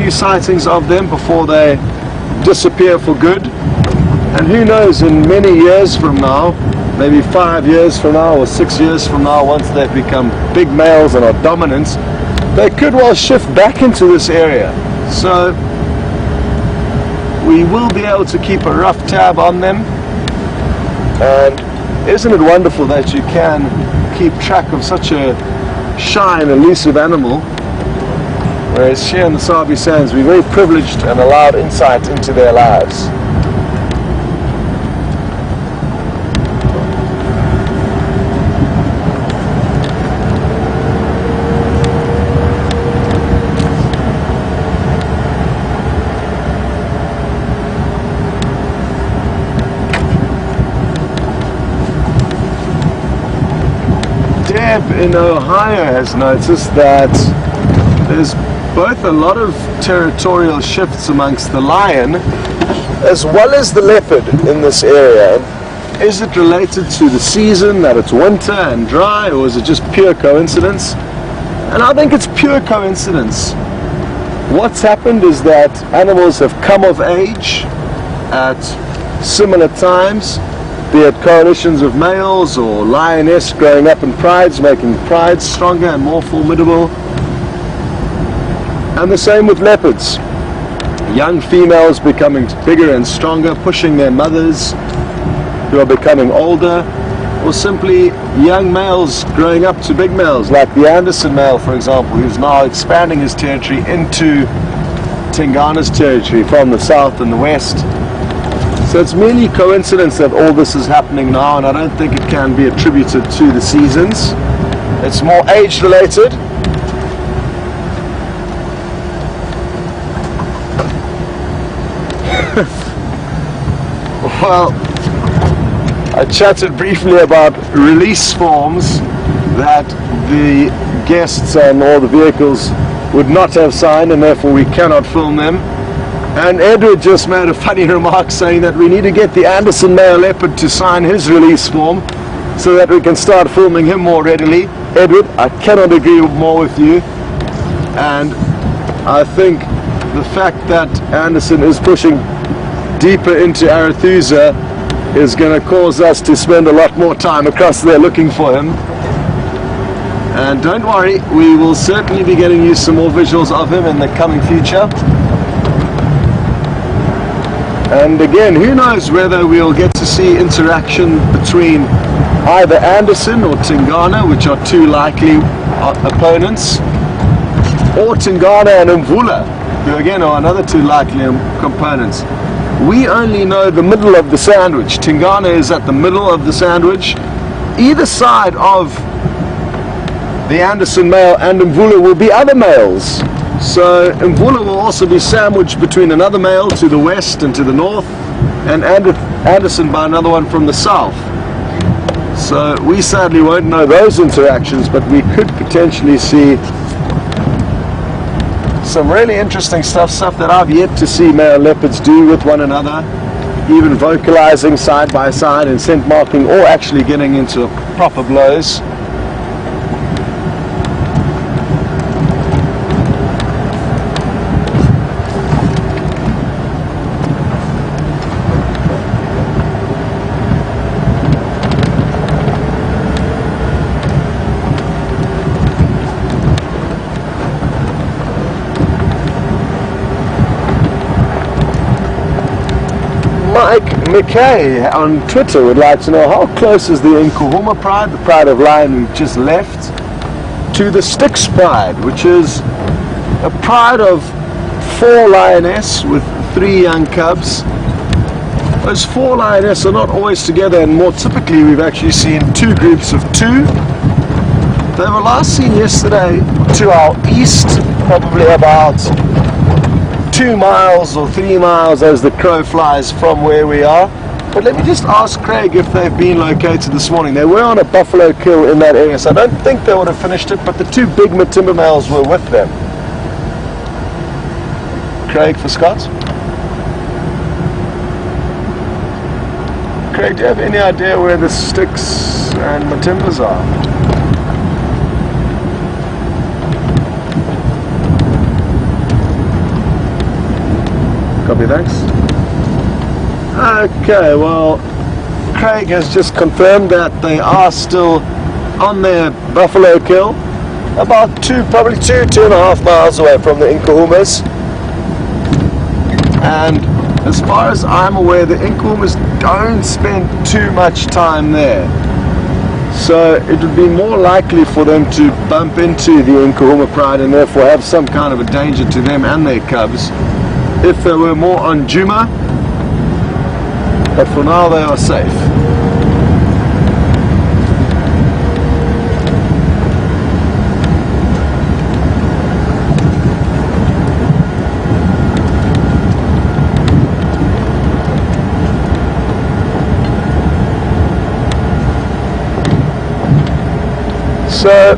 few sightings of them before they disappear for good. And who knows, in many years from now, maybe 5 years from now or 6 years from now, once they've become big males and are dominant, they could well shift back into this area. So we will be able to keep a rough tab on them. And isn't it wonderful that you can keep track of such a shy and elusive animal? Whereas here in the Sabi Sands, we're very privileged and allowed insight into their lives. In Ohio has noticed that there's both a lot of territorial shifts amongst the lion as well as the leopard in this area. Is it related to the season, that it's winter and dry, or is it just pure coincidence? And I think it's pure coincidence. What's happened is that animals have come of age at similar times, be it coalitions of males or lioness growing up in prides, making prides stronger and more formidable. And the same with leopards. Young females becoming bigger and stronger, pushing their mothers who are becoming older, or simply young males growing up to big males, like the Anderson male, for example, who's now expanding his territory into Tingana's territory from the south and the west. So it's merely coincidence that all this is happening now, and I don't think it can be attributed to the seasons. It's more age related. Well, I chatted briefly about release forms that the guests on all the vehicles would not have signed, and therefore we cannot film them. And Edward just made a funny remark saying that we need to get the Anderson male leopard to sign his release form so that we can start filming him more readily. Edward, I cannot agree more with you. And I think the fact that Anderson is pushing deeper into Arethusa is going to cause us to spend a lot more time across there looking for him. And don't worry, we will certainly be getting you some more visuals of him in the coming future. And again, who knows whether we'll get to see interaction between either Anderson or Tingana, which are two likely opponents, or Tingana and Mvula, who again are another two likely components. We only know the middle of the sandwich. Tingana is at the middle of the sandwich. Either side of the Anderson male and Mvula will be other males. So Mvula will also be sandwiched between another male to the west and to the north, and Anderson by another one from the south. So we sadly won't know those interactions, but we could potentially see some really interesting stuff that I've yet to see male leopards do with one another, even vocalizing side by side and scent marking, or actually getting into proper blows. McKay on Twitter would like to know, how close is the Nkuhuma pride, the pride of lion we just left, to the Styx pride, which is a pride of 4 lioness with 3 young cubs. Those 4 lioness are not always together, and more typically we've actually seen 2 groups of 2. They were last seen yesterday to our east, probably about 2 miles or 3 miles as the crow flies from where we are. But let me just ask Craig if they've been located this morning. They were on a buffalo kill in that area, so I don't think they would have finished it, but the 2 big Matimba males were with them. Craig for Scott? Craig, do you have any idea where the Styx and Matimbas are? Copy, thanks. Okay, well, Craig has just confirmed that they are still on their buffalo kill, about probably 2.5 miles away from the Nkuhumas. And as far as I'm aware, the Nkuhumas don't spend too much time there. So it would be more likely for them to bump into the Nkuhuma pride and therefore have some kind of a danger to them and their cubs if they were more on Djuma. But for now they are safe. So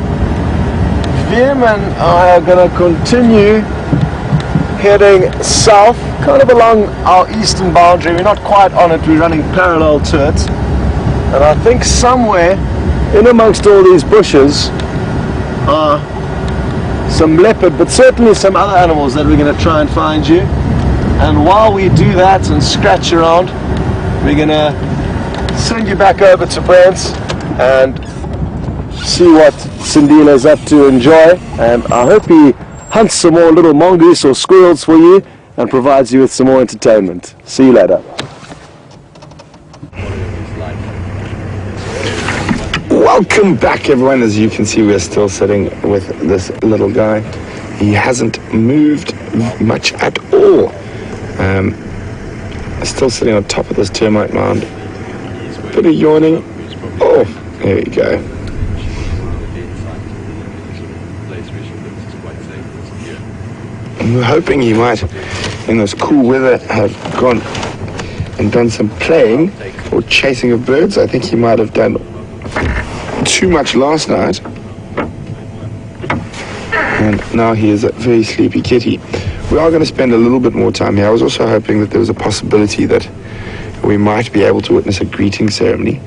Vim and I are going to continue heading south, kind of along our eastern boundary. We're not quite on it, we're running parallel to it. And I think somewhere in amongst all these bushes are some leopard, but certainly some other animals that we're going to try and find you. And while we do that and scratch around, we're going to send you back over to Brent's and see what Sindile is up to. Enjoy, and I hope he hunts some more little mongoose or squirrels for you and provides you with some more entertainment. See you later. Welcome back, everyone. As you can see, we're still sitting with this little guy. He hasn't moved much at all. Still sitting on top of this termite mound. Bit of yawning. Oh, there we go. We're hoping he might, in this cool weather, have gone and done some playing or chasing of birds. I think he might have done too much last night. And now he is a very sleepy kitty. We are going to spend a little bit more time here. I was also hoping that there was a possibility that we might be able to witness a greeting ceremony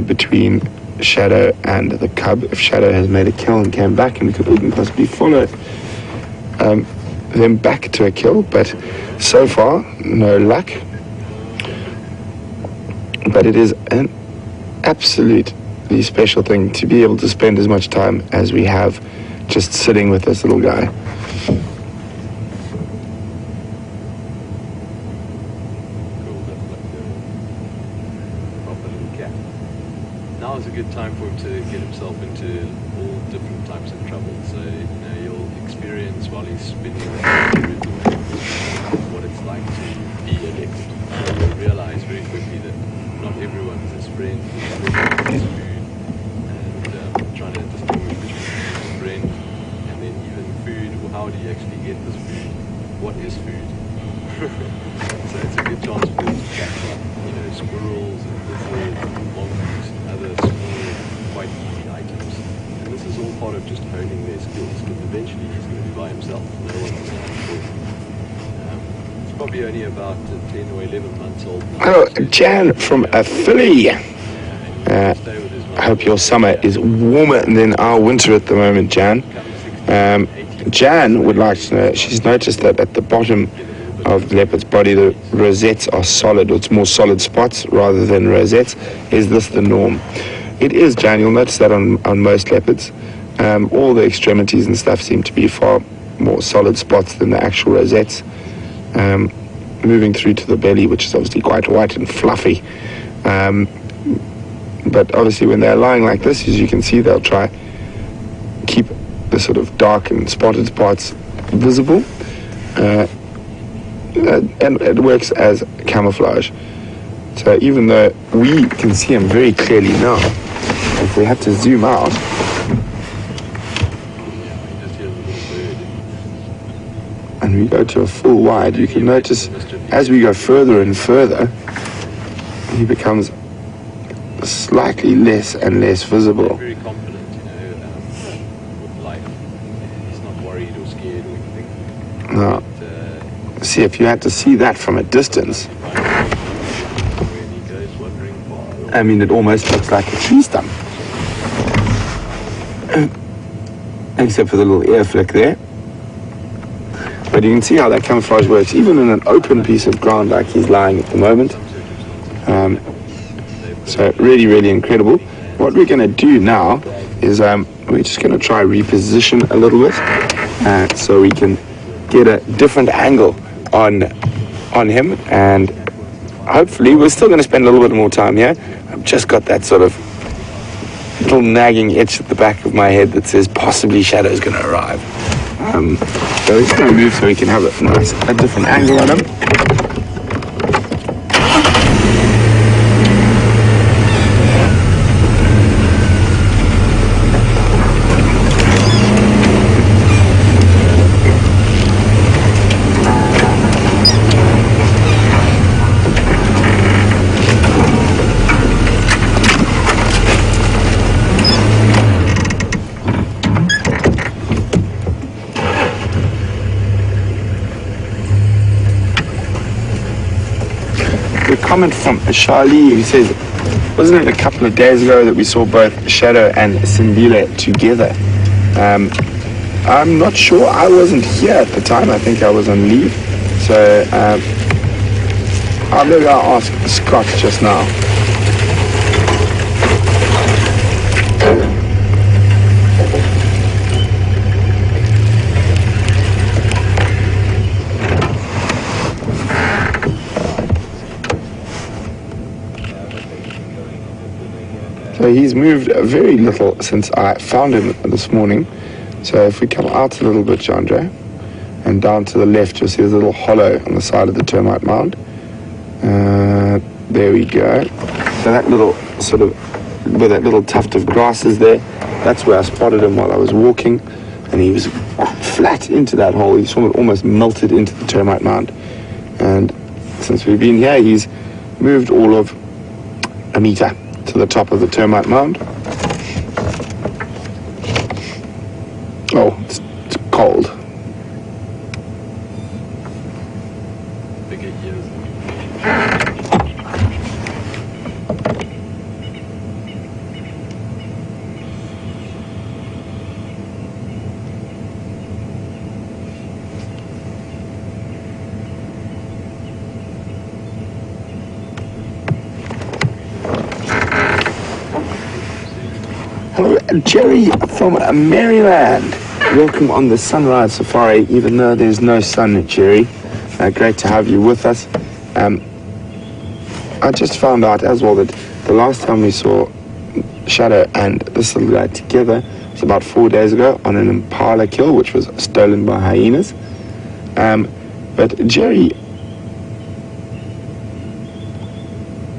between Shadow and the cub. If Shadow has made a kill and came back, and we could even possibly follow them back to a kill, but so far no luck. But it is an absolutely special thing to be able to spend as much time as we have just sitting with this little guy. Now is a good time for him to get himself into all different types of trouble. So, you'll experience while he's spinning what it's like to be addicted. You'll realize very quickly that not everyone is his friend, his food, and trying to distinguish between his friend and then even food. Well, how do you actually get this food? What is food? So it's a good chance for them to catch up, squirrels and lizards and monkeys and other small, quite easy items. And this is all part of just honing their skills, because eventually he's going to be by himself. No one else can. He's probably only about 10 or 11 months old. Hello, Jan from Philly. I hope your summer is warmer than our winter at the moment, Jan. Jan would like to know, she's noticed that at the bottom of the leopard's body, the rosettes are solid, or it's more solid spots rather than rosettes. Is this the norm? It is, Jan. You'll notice that on most leopards. All the extremities and stuff seem to be far more solid spots than the actual rosettes. Moving through to the belly, which is obviously quite white and fluffy. But obviously when they're lying like this, as you can see, they'll try keep the sort of dark and spotted parts visible. And it works as camouflage. So even though we can see them very clearly now, if we have to zoom out, and we go to a full wide, you can notice as we go further and further, he becomes slightly less and less visible. Very confident, with life. He's not worried or scared or anything. No. See, if you had to see that from a distance, I mean, it almost looks like a tree stump. Except for the little ear flick there. But you can see how that camouflage works, even in an open piece of ground like he's lying at the moment. So really, really incredible. What we're going to do now is we're just going to try reposition a little bit so we can get a different angle on him, and hopefully we're still going to spend a little bit more time here. I've just got that sort of little nagging itch at the back of my head that says possibly Shadow's going to arrive. So we're just going to move so we can have a different angle on him. A comment from Charlie who says, wasn't it a couple of days ago that we saw both Shadow and Sindile together? I'm not sure. I wasn't here at the time. I think I was on leave. So maybe I'll ask Scott just now. So he's moved very little since I found him this morning. So if we come out a little bit, Chandra, and down to the left, you'll see a little hollow on the side of the termite mound. There we go. So that little sort of, where that little tuft of grass is there, that's where I spotted him while I was walking. And he was flat into that hole. He sort of almost melted into the termite mound. And since we've been here, he's moved all of a meter to the top of the termite mound. Oh, it's cold. Hello, Jerry from Maryland. Welcome on the Sunrise Safari, even though there's no sun, Jerry. Great to have you with us. I just found out as well that the last time we saw Shadow and this little guy together was about 4 days ago on an impala kill, which was stolen by hyenas. But Jerry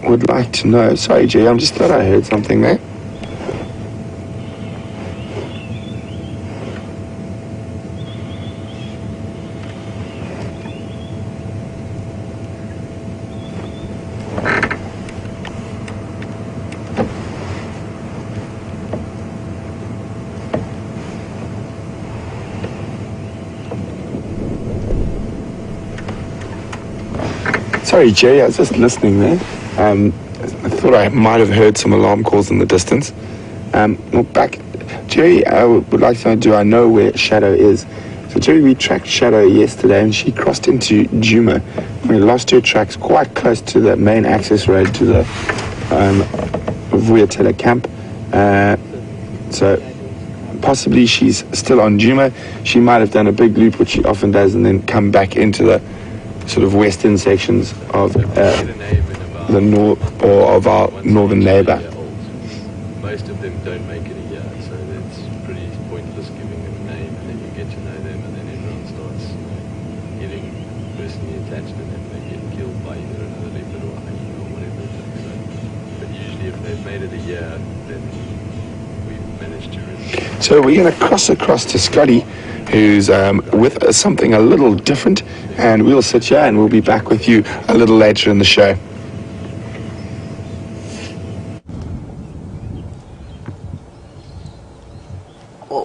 would like to know. Sorry, Jerry, I just thought I heard something there. Sorry, Jerry, I was just listening there. I thought I might have heard some alarm calls in the distance. Well, back, Jerry, I would like to know, do I know where Shadow is? So, Jerry, we tracked Shadow yesterday, and she crossed into Djuma. We lost her tracks quite close to the main access road to the Vuyatela camp. So, possibly she's still on Djuma. She might have done a big loop, which she often does, and then come back into the sort of western sections of the north, or of our northern neighbour. Most of them don't make it a year, so it's pretty pointless giving them a name, and then you get to know them, and then everyone starts getting personally attached to them. They get killed by either another leopard or a hyena or whatever it is. But usually if they've made it a year, then we've managed to... So we're going to cross across to Scotty, who's with something a little different, and we'll sit here and we'll be back with you a little later in the show.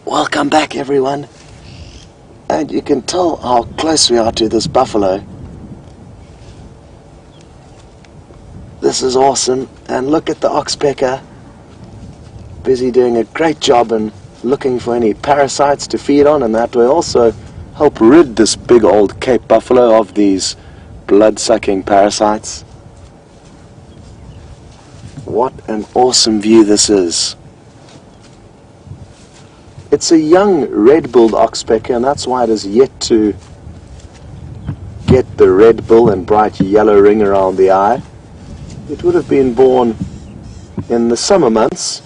Welcome back, everyone. And you can tell how close we are to this buffalo. This is awesome. And look at the oxpecker, busy doing a great job and looking for any parasites to feed on, and that we're also help rid this big old Cape buffalo of these blood-sucking parasites. What an awesome view this is. It's a young red-billed oxpecker, and that's why it is yet to get the red bill and bright yellow ring around the eye. It would have been born in the summer months,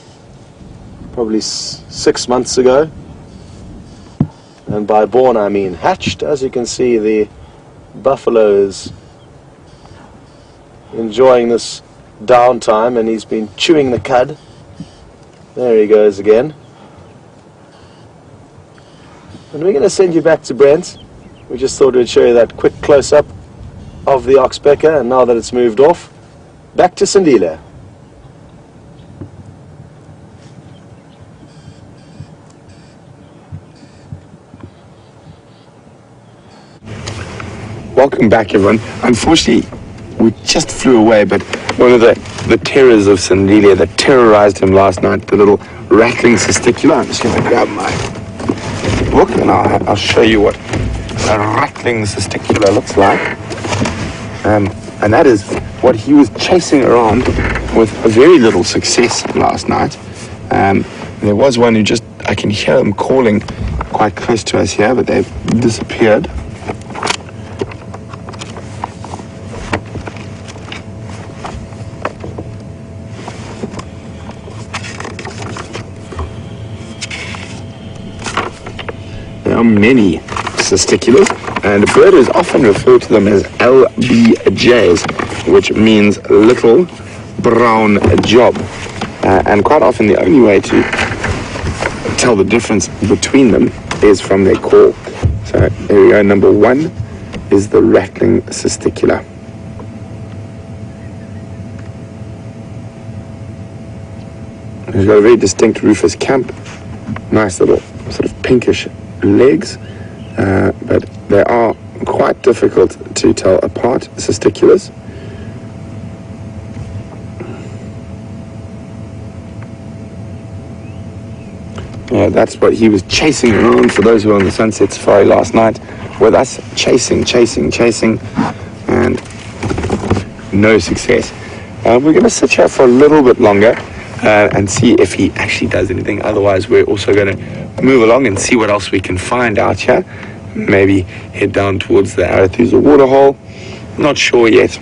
probably 6 months ago. And by born I mean hatched. As you can see, the buffalo is enjoying this downtime, and he's been chewing the cud. There he goes again. And we're going to send you back to Brent. We just thought we'd show you that quick close-up of the oxpecker, and now that it's moved off, back to Sindile. Welcome back, everyone. Unfortunately, we just flew away, but one of the terrors of Sindile that terrorized him last night, the little rattling testicular. I'm just going to grab my book and I'll show you what a rattling testicular looks like. And that is what he was chasing around with very little success last night. There was one who just, I can hear them calling quite close to us here, but they've disappeared. There are many testiculars, and birders often refer to them as LBJs, which means little brown job. And quite often the only way to tell the difference between them is from their call. So there we go, number 1 is the rattling testicular. He's got a very distinct rufous camp, nice little sort of pinkish legs, but they are quite difficult to tell apart, testiculars. Yeah, that's what he was chasing around, for those who were on the Sunset Safari last night with us, chasing, and no success. We're going to sit here for a little bit longer and see if he actually does anything. Otherwise, we're also going to move along and see what else we can find out here. Maybe head down towards the Arathusa waterhole. Not sure yet.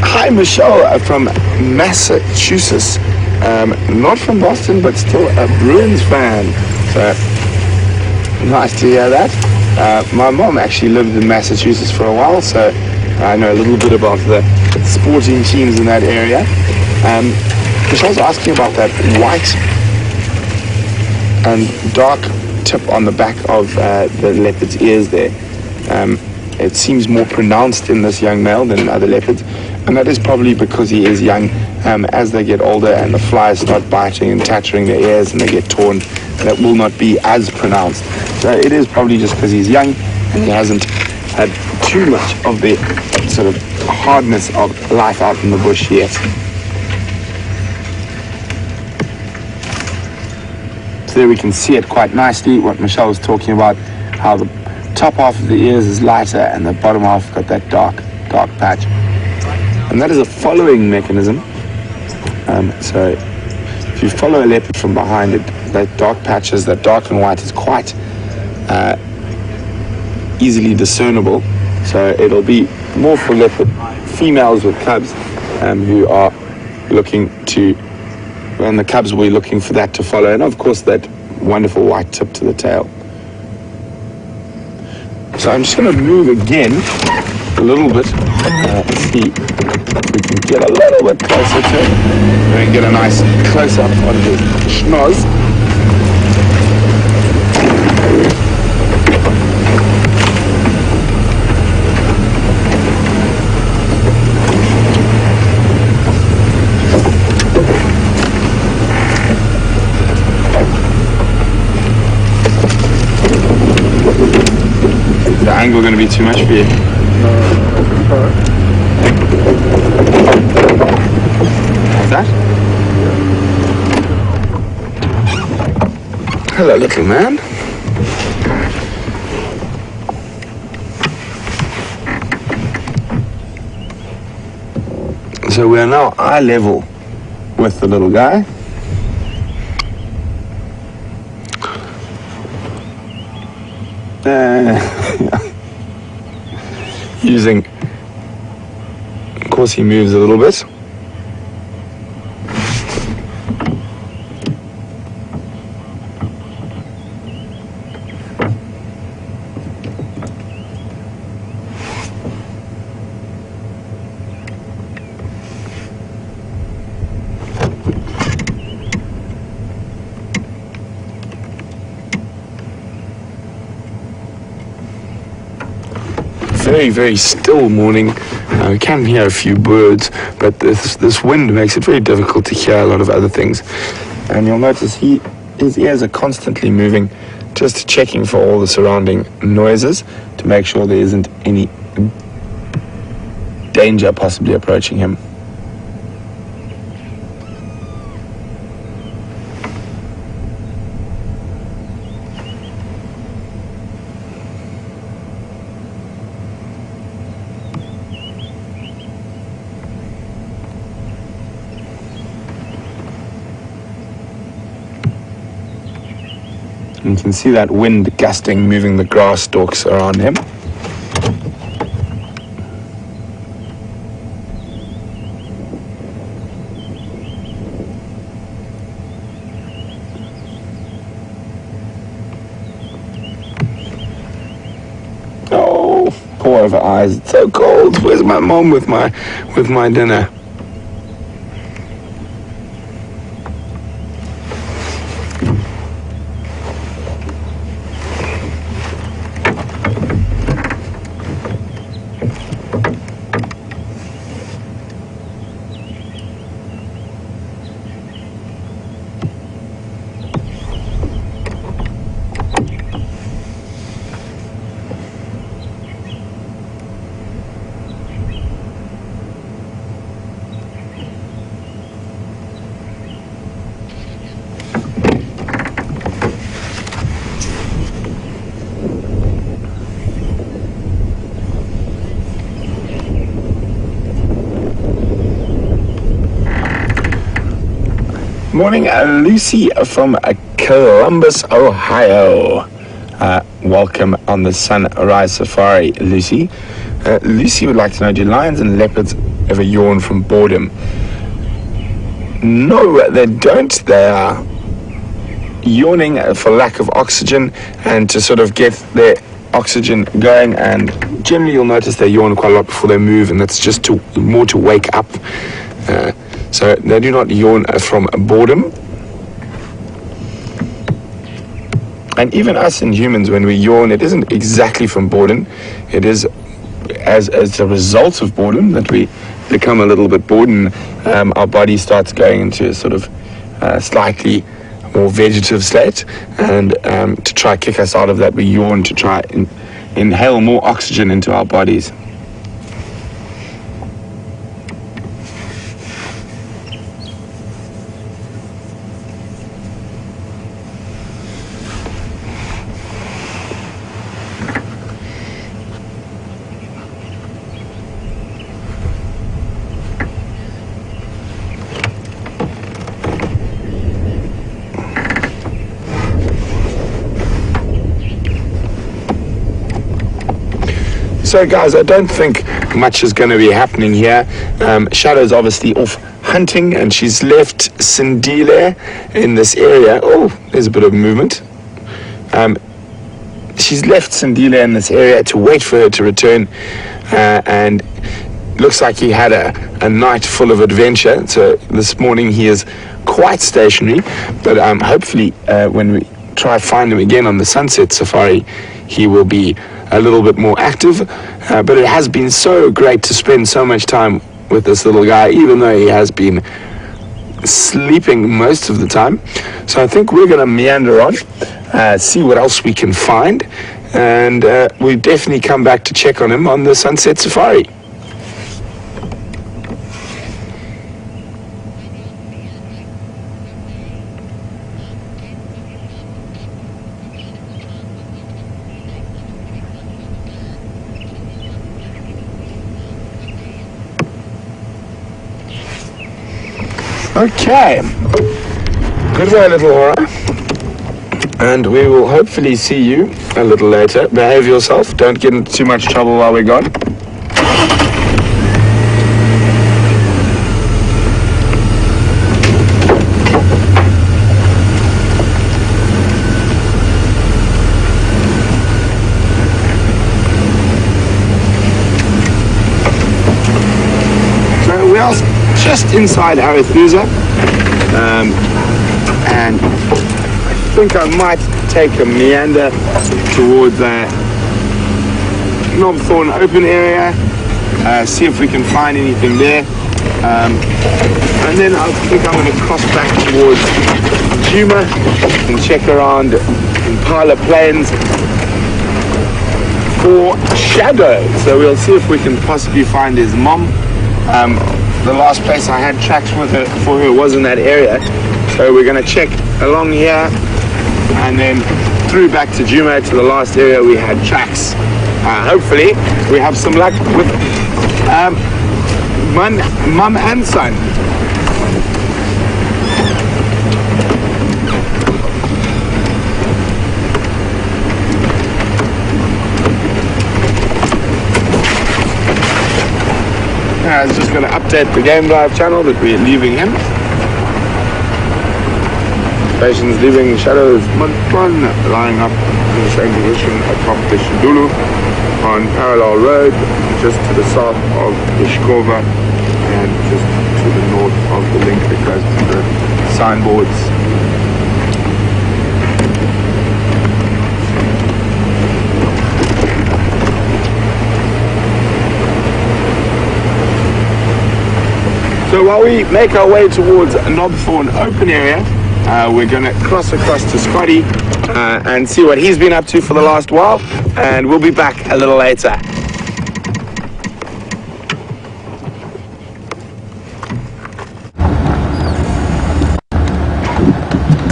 Hi, Michelle from Massachusetts. Not from Boston, but still a Bruins fan. So nice to hear that. My mom actually lived in Massachusetts for a while, so I know a little bit about the sporting teams in that area. Michelle's asking about that white and dark tip on the back of the leopard's ears there. It seems more pronounced in this young male than other leopards, and that is probably because he is young. As they get older and the flies start biting and tattering their ears and they get torn, that will not be as pronounced. So it is probably just because he's young and he hasn't had too much of the sort of hardness of life out in the bush yet. So there we can see it quite nicely, what Michelle was talking about, how the top half of the ears is lighter and the bottom half got that dark patch. And that is a following mechanism. So if you follow a leopard from behind it, that dark patches, that dark and white is quite easily discernible. So it'll be more for leopard females with cubs who are looking to, and the cubs will be looking for that to follow. And of course that wonderful white tip to the tail. So I'm just going to move again a little bit. See if we can get a little bit closer to it. And get a nice close-up on the schnoz. Is the angle going to be too much for you? How's that? Hello, little man. So we are now eye level with the little guy. Using, of course he moves a little bit. Very, very still morning. We can hear a few birds, but this wind makes it very difficult to hear a lot of other things. And you'll notice his ears are constantly moving, just checking for all the surrounding noises to make sure there isn't any danger possibly approaching him. You can see that wind gusting, moving the grass stalks around him. Oh, poor over eyes. It's so cold. Where's my mom with my dinner? Morning, Lucy from Columbus, Ohio. Welcome on the Sunrise Safari, Lucy. Lucy would like to know, do lions and leopards ever yawn from boredom? No, they don't. They are yawning for lack of oxygen and to sort of get their oxygen going, and generally you'll notice they yawn quite a lot before they move, and that's just more to wake up. So they do not yawn from boredom. And even us in humans, when we yawn, it isn't exactly from boredom. It is as a result of boredom that we become a little bit bored, and our body starts going into a sort of slightly more vegetative state. And to try kick us out of that, we yawn to try and inhale more oxygen into our bodies. So guys, I don't think much is going to be happening here. Shadow's obviously off hunting, and she's left Sindile in this area. Oh, there's a bit of movement. She's left Sindile in this area to wait for her to return. and looks like he had a night full of adventure. So this morning he is quite stationary, but hopefully when we try find him again on the sunset safari, he will be a little bit more active. But it has been so great to spend so much time with this little guy, even though he has been sleeping most of the time. So I think we're going to meander on, see what else we can find, and we definitely come back to check on him on the sunset safari. Okay, goodbye little Aura, and we will hopefully see you a little later. Behave yourself, don't get into too much trouble while we're gone. So we are just inside Arethusa, and I think I might take a meander towards the Knobthorne open area, see if we can find anything there, and then I think I'm going to cross back towards Djuma and check around Impala Plains for Shadow. So we'll see if we can possibly find his mom. The last place I had tracks for her was in that area, so we're going to check along here and then through back to Djuma to the last area we had tracks. Hopefully we have some luck with mum and son. I was just going to update the Game Drive channel that we're leaving him. Station's leaving Shadows Montron, lying up in the same position atop the Sindile on Parallel Road, just to the south of Ishkova and just to the north of the link that goes to the signboards. So while we make our way towards Knobthorne open area, we're going to cross across to Scotty and see what he's been up to for the last while, and we'll be back a little later.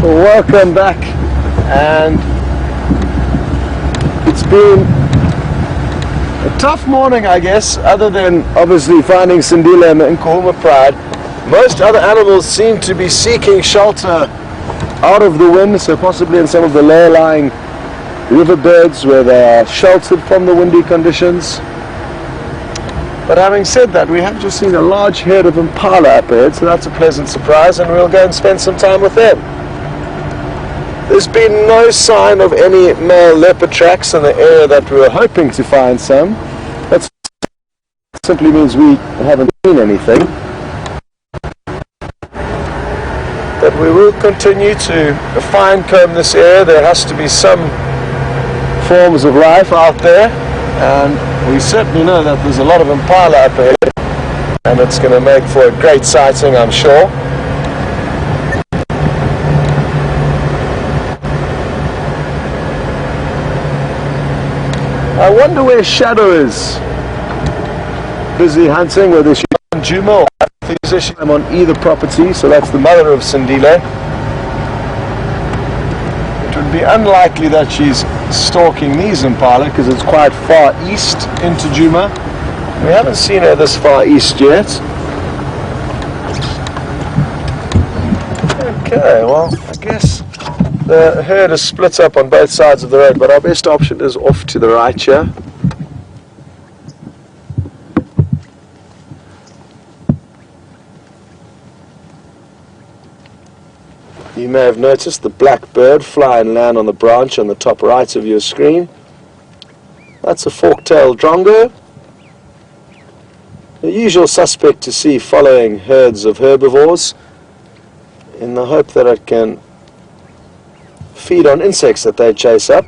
Welcome back, and it's been a tough morning, I guess, other than obviously finding Sindile and the Nkuhuma pride. Most other animals seem to be seeking shelter out of the wind, so possibly in some of the lower-lying riverbeds where they are sheltered from the windy conditions. But having said that, we have just seen a large herd of impala up ahead, so that's a pleasant surprise, and we'll go and spend some time with them. There's been no sign of any male leopard tracks in the area that we were hoping to find some. That simply means we haven't seen anything. But we will continue to fine comb this area. There has to be some forms of life out there, and we certainly know that there's a lot of impala up ahead, and it's going to make for a great sighting, I'm sure. I wonder where Shadow is. Busy hunting, whether she's on Djuma or I'm on either property, so that's the mother of Sindile. It would be unlikely that she's stalking these impala because it's quite far east into Djuma. We haven't seen her this far east yet. Okay, well, I guess the herd is split up on both sides of the road, but our best option is off to the right here. You may have noticed the black bird fly and land on the branch on the top right of your screen. That's a fork-tailed drongo. The usual suspect to see following herds of herbivores in the hope that it can feed on insects that they chase up.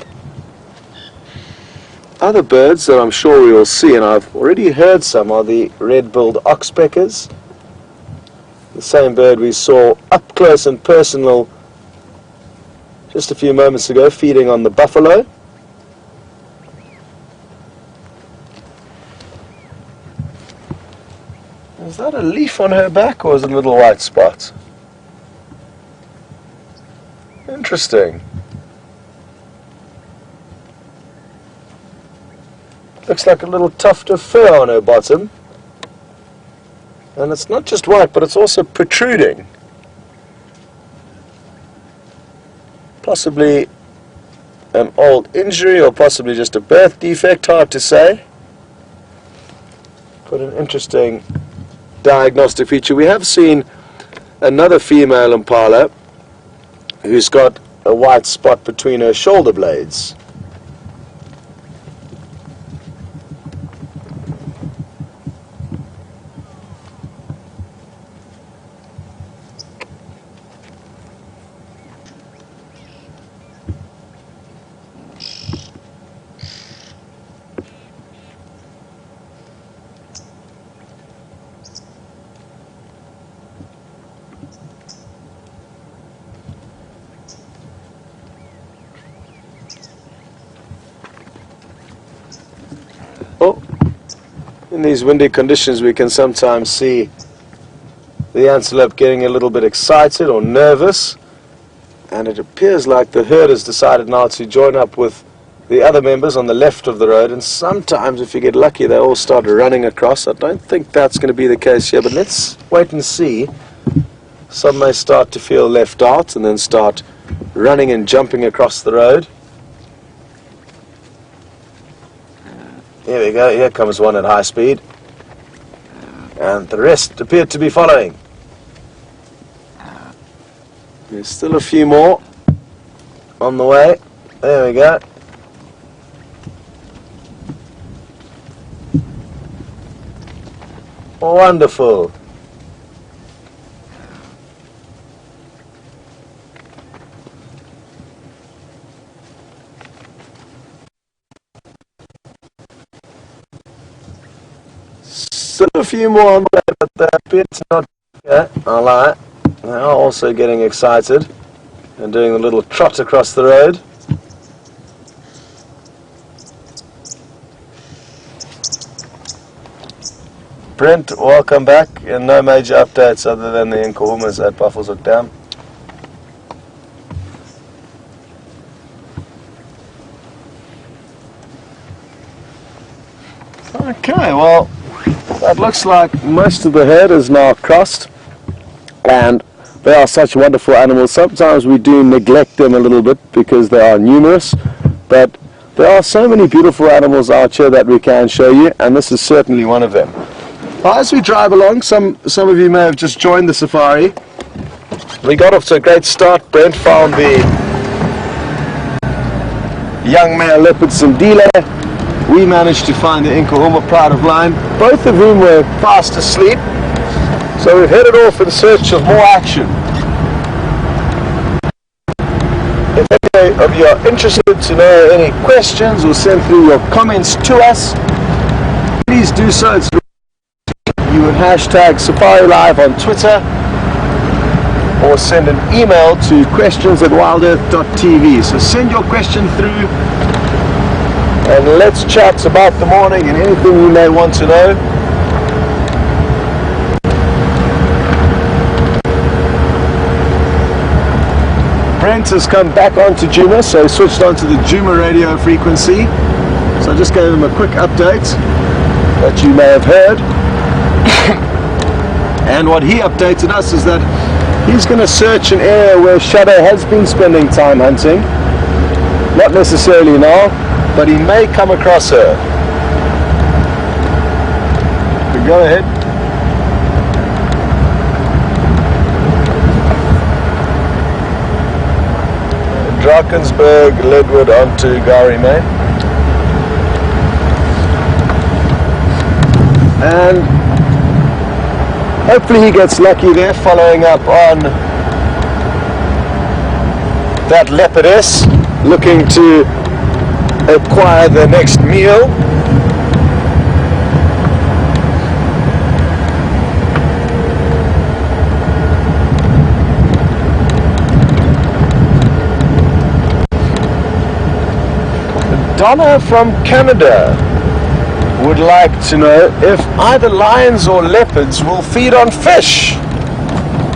Other birds that I'm sure we will see, and I've already heard some, are the red-billed oxpeckers. The same bird we saw up close and personal just a few moments ago, feeding on the buffalo. Is that a leaf on her back, or is it a little white spot? Interesting. Looks like a little tuft of fur on her bottom. And it's not just white, but it's also protruding. Possibly an old injury, or possibly just a birth defect, hard to say. But an interesting diagnostic feature. We have seen another female impala who's got a white spot between her shoulder blades. In these windy conditions, we can sometimes see the antelope getting a little bit excited or nervous, and it appears like the herd has decided now to join up with the other members on the left of the road, and sometimes, if you get lucky, they all start running across. I don't think that's going to be the case here, but let's wait and see. Some may start to feel left out and then start running and jumping across the road. Here we go, here comes one at high speed. And the rest appear to be following. There's still a few more on the way. There we go. Wonderful. Still a few more on the way, but they appear to not. Yeah, I lie. They are also getting excited and doing a little trot across the road. Brent, welcome back, and no major updates other than the Nkuhumas at Buffelshoek Dam. Okay, well, that looks like most of the herd is now crossed, and they are such wonderful animals. Sometimes we do neglect them a little bit because they are numerous, but there are so many beautiful animals out here that we can show you, and this is certainly one of them. Well, as we drive along, some of you may have just joined the safari. We got off to a great start. Brent found the young male leopard Sindile. We managed to find the Nkuhuma pride of line, both of whom were fast asleep. So we've headed off in search of more action. If any of you are interested to know any questions or send through your comments to us, please do so. It's you would hashtag Safari Live on Twitter, or send an email to questions@WildEarthTV. So send your question through, and let's chat about the morning and anything you may want to know. Brent has come back onto Djuma, so he switched onto the Djuma radio frequency. So I just gave him a quick update that you may have heard. And what he updated us is that he's going to search an area where Shadow has been spending time hunting. Not necessarily now, but he may come across her. So go ahead. Drakensberg, Leadwood onto Gari Main. And Hopefully he gets lucky there, following up on that leopardess, looking to acquire the next meal. Donna from Canada would like to know if either lions or leopards will feed on fish.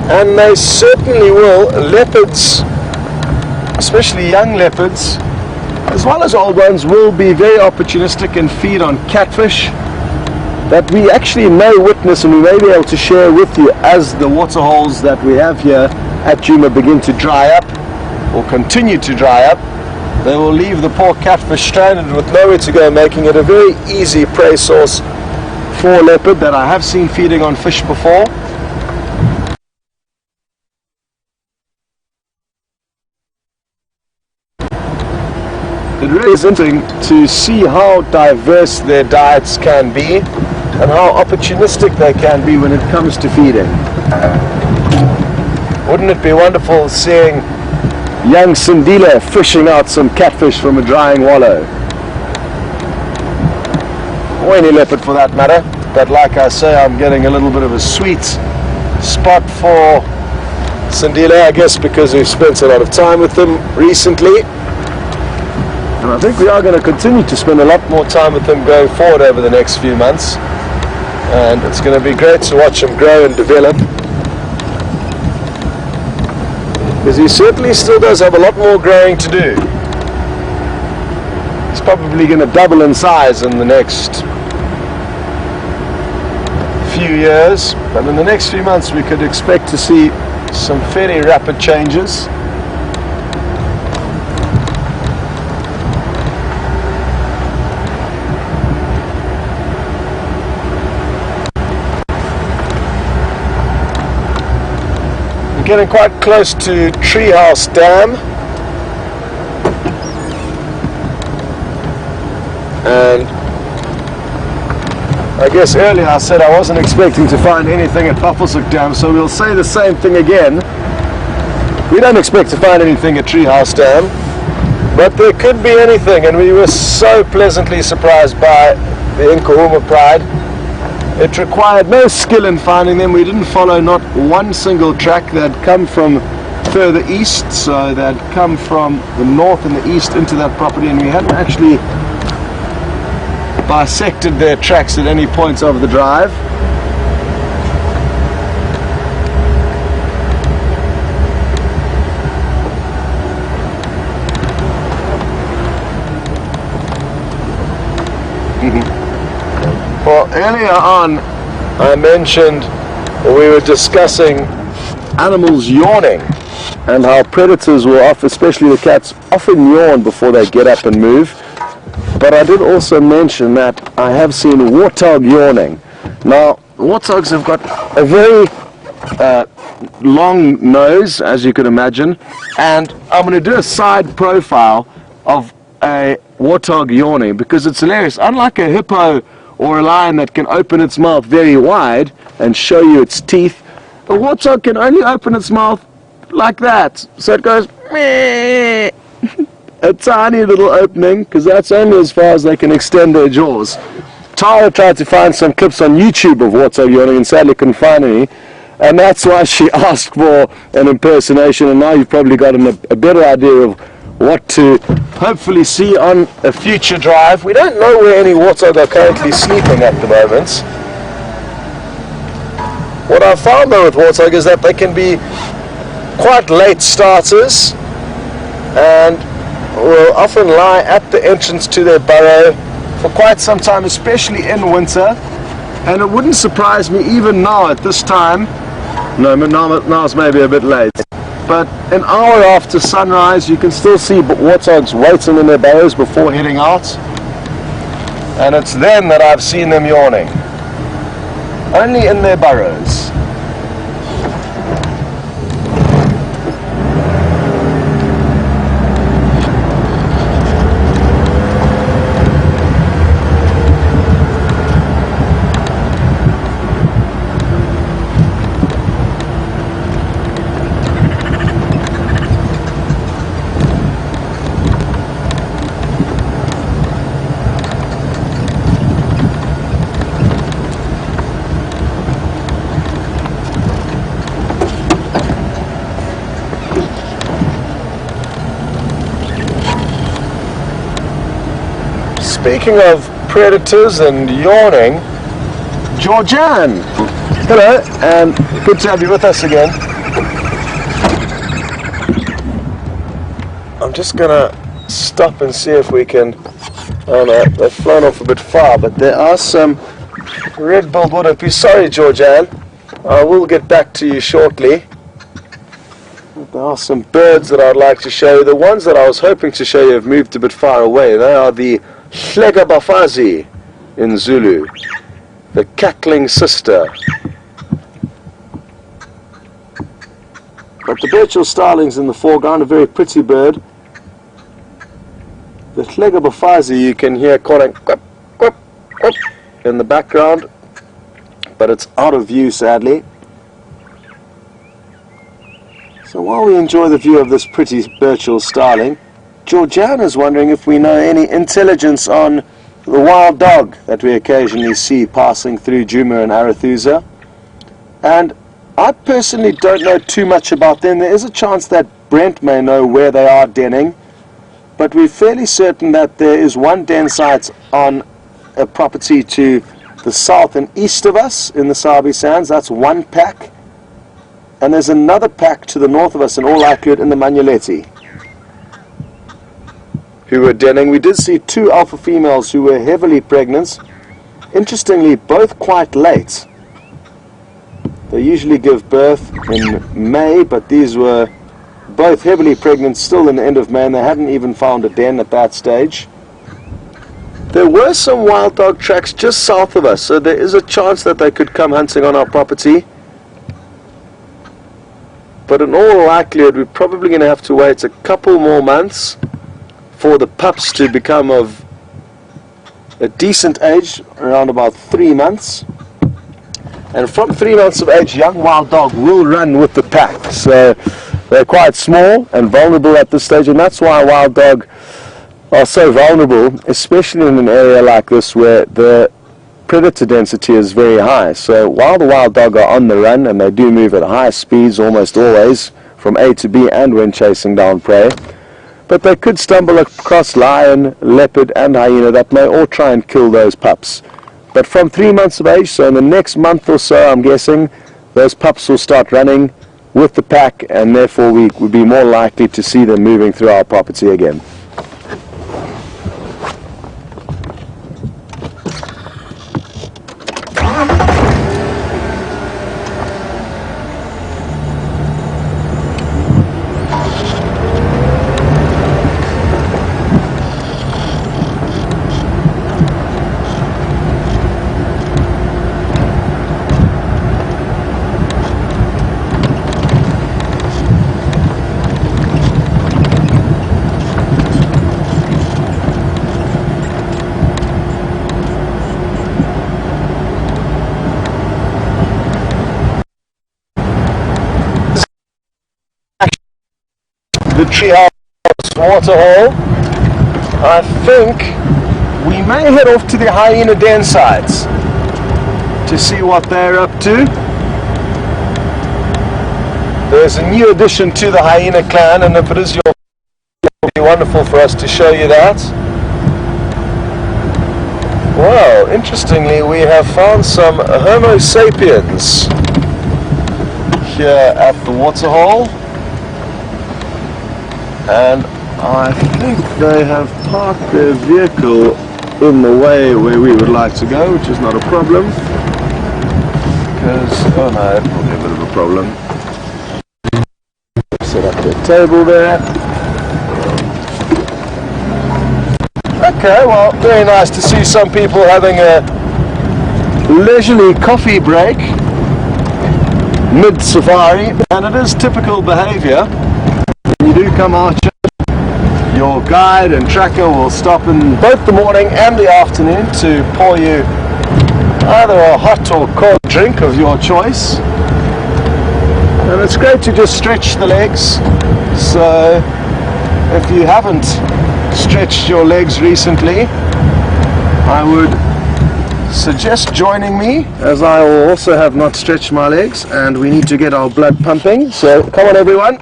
And they certainly will. Leopards, especially young leopards, as well as old ones, will be very opportunistic and feed on catfish that we actually may witness, and we may be able to share with you as the water holes that we have here at Djuma begin to dry up or continue to dry up. They will leave the poor catfish stranded with nowhere to go, making it a very easy prey source for leopard that I have seen feeding on fish before. It really is interesting to see how diverse their diets can be and how opportunistic they can be when it comes to feeding. Wouldn't it be wonderful seeing young Sindile fishing out some catfish from a drying wallow? Or any leopard for that matter. But like I say, I'm getting a little bit of a sweet spot for Sindile, I guess because we've spent a lot of time with them recently. And I think we are going to continue to spend a lot more time with them going forward over the next few months. And it's going to be great to watch them grow and develop. Because he certainly still does have a lot more growing to do. He's probably going to double in size in the next few years, but in the next few months we could expect to see some fairly rapid changes. Getting quite close to Treehouse Dam, and I guess earlier I said I wasn't expecting to find anything at Buffelshoek Dam, so we'll say the same thing again. We don't expect to find anything at Treehouse Dam, but there could be anything, and we were so pleasantly surprised by the Nkuhuma pride. It required no skill in finding them. We didn't follow not one single track that had come from further east, so that had come from the north and the east into that property, and we hadn't actually bisected their tracks at any points of the drive. Well, earlier on I mentioned we were discussing animals yawning and how predators will often, especially the cats, often yawn before they get up and move. But I did also mention that I have seen warthog yawning. Now, warthogs have got a very long nose, as you can imagine, and I'm going to do a side profile of a warthog yawning because it's hilarious. Unlike a hippo or a lion that can open its mouth very wide and show you its teeth, a warthog can only open its mouth like that. So it goes meh. A tiny little opening, because that's only as far as they can extend their jaws. Tara tried to find some clips on YouTube of warthog yawning and sadly couldn't find any, and that's why she asked for an impersonation, and now you've probably got a better idea of what to hopefully see on a future drive. We don't know where any warthog are currently sleeping at the moment. What I've found though with warthog is that they can be quite late starters and will often lie at the entrance to their burrow for quite some time, especially in winter. And it wouldn't surprise me even now at this time, no, now it's maybe a bit late, but an hour after sunrise you can still see warthogs waiting in their burrows before heading out, and it's then that I've seen them yawning, only in their burrows. speaking of predators and yawning, Georgianne, hello, and good to have you with us again. I'm just gonna stop and see if we can, oh no, they've flown off a bit far, but there are some red-billed woodpecker. Sorry, Georgianne, I will get back to you shortly. There are some birds that I'd like to show you. The ones that I was hoping to show you have moved a bit far away. They are the Hlegabafazi in Zulu, the cackling sister. But the Birchill starling's in the foreground, a very pretty bird. The Hlegabafazi you can hear calling quip, quip, quip in the background, but it's out of view sadly. So while we enjoy the view of this pretty Birchill starling, Georgianne is wondering if we know any intelligence on the wild dog that we occasionally see passing through Djuma and Arathusa. And I personally don't know too much about them. There is a chance that Brent may know where they are denning, but we're fairly certain that there is one den site on a property to the south and east of us in the Sabi Sands. That's one pack. And there's another pack to the north of us, in all likelihood in the Manuletti, who were denning. We did see two alpha females who were heavily pregnant. Interestingly, both quite late. They usually give birth in May, but these were both heavily pregnant still in the end of May, and they hadn't even found a den at that stage. There were some wild dog tracks just south of us, so there is a chance that they could come hunting on our property. But in all likelihood, we're probably going to have to wait a couple more months for the pups to become of a decent age, around about 3 months. And from 3 months of age, young wild dog will run with the pack. So they're quite small and vulnerable at this stage, and that's why wild dog are so vulnerable, especially in an area like this where the predator density is very high. So while the wild dog are on the run, and they do move at high speeds almost always from A to B and when chasing down prey, but they could stumble across lion, leopard and hyena that may all try and kill those pups. But from 3 months of age, so in the next month or so, I'm guessing those pups will start running with the pack, and therefore we would be more likely to see them moving through our property again. The treehouse waterhole. I think we may head off to the hyena den sites to see what they're up to. There's a new addition to the hyena clan, and if it is your, it will be wonderful for us to show you that. Well, interestingly, we have found some Homo sapiens here at the waterhole. And I think they have parked their vehicle in the way where we would like to go, which is not a problem. Because, oh no, it will be a bit of a problem. Set up their table there. Okay, well, very nice to see some people having a leisurely coffee break mid-safari, and it is typical behavior. When you do come out, your guide and tracker will stop in both the morning and the afternoon to pour you either a hot or cold drink of your choice. And it's great to just stretch the legs. So if you haven't stretched your legs recently, I would suggest joining me, as I will also have not stretched my legs, and we need to get our blood pumping. So come on everyone,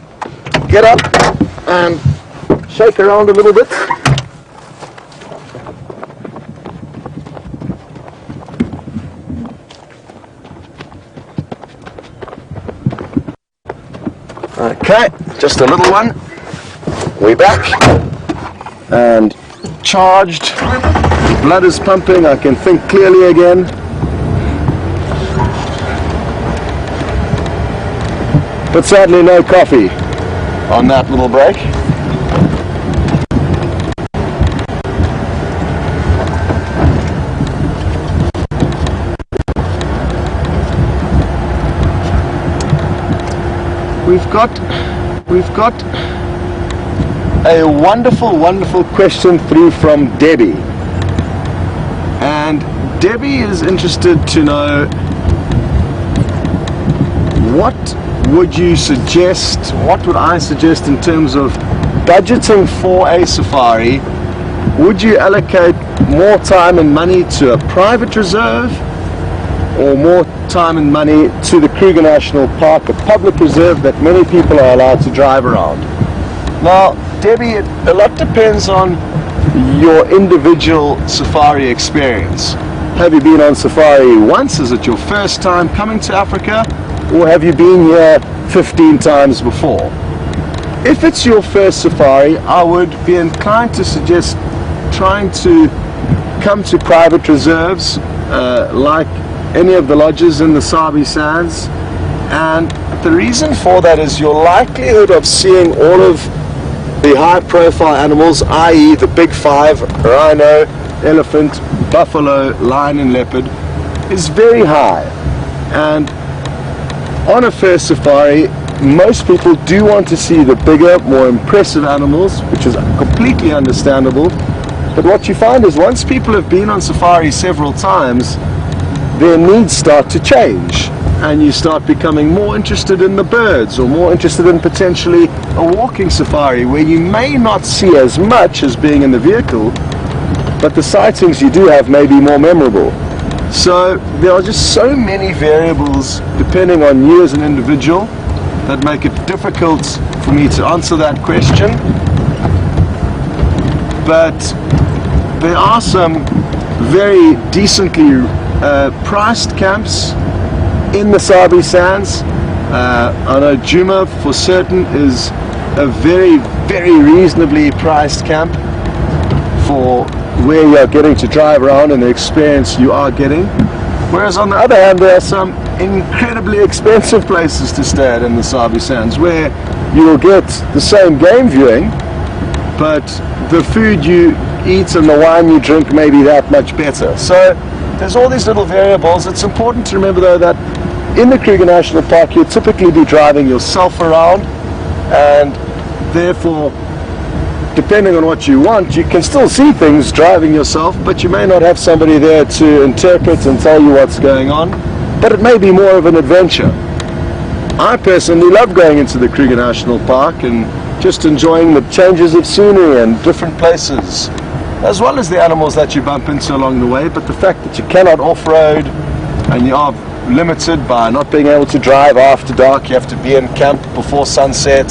get up and shake around a little bit. Okay, just a little one. We're back and charged. Blood is pumping. I can think clearly again. But sadly no coffee on that little break. We've got a wonderful question through from Debbie. And Debbie is interested to know, what would you suggest, what would I suggest in terms of budgeting for a safari? Would you allocate more time and money to a private reserve, or more time and money to the Kruger National Park, a public reserve that many people are allowed to drive around? Now, Debbie, a lot depends on your individual safari experience. Have you been on safari once? Is it your first time coming to Africa? Or have you been here 15 times before? If it's your first safari, I would be inclined to suggest trying to come to private reserves like any of the lodges in the Sabi Sands. And the reason for that is your likelihood of seeing all of the high profile animals, i.e. the big five, rhino, elephant, buffalo, lion and leopard, is very high. And on a first safari, most people do want to see the bigger, more impressive animals, which is completely understandable. But what you find is once people have been on safari several times, their needs start to change, and you start becoming more interested in the birds, or more interested in potentially a walking safari where you may not see as much as being in the vehicle, but the sightings you do have may be more memorable. So there are just so many variables depending on you as an individual that make it difficult for me to answer that question. But there are some very decently priced camps in the Sabi Sands. I know Djuma for certain is a very reasonably priced camp for where you are getting to drive around and the experience you are getting. Whereas on the other hand, there are some incredibly expensive places to stay at in the Sabi Sands where you will get the same game viewing, but the food you eat and the wine you drink may be that much better. So there's all these little variables. It's important to remember though that in the Kruger National Park you'll typically be driving yourself around, and therefore depending on what you want, you can still see things driving yourself, but you may not have somebody there to interpret and tell you what's going on, but it may be more of an adventure. I personally love going into the Kruger National Park and just enjoying the changes of scenery and different places, as well as the animals that you bump into along the way. But the fact that you cannot off-road and you are limited by not being able to drive after dark, you have to be in camp before sunset,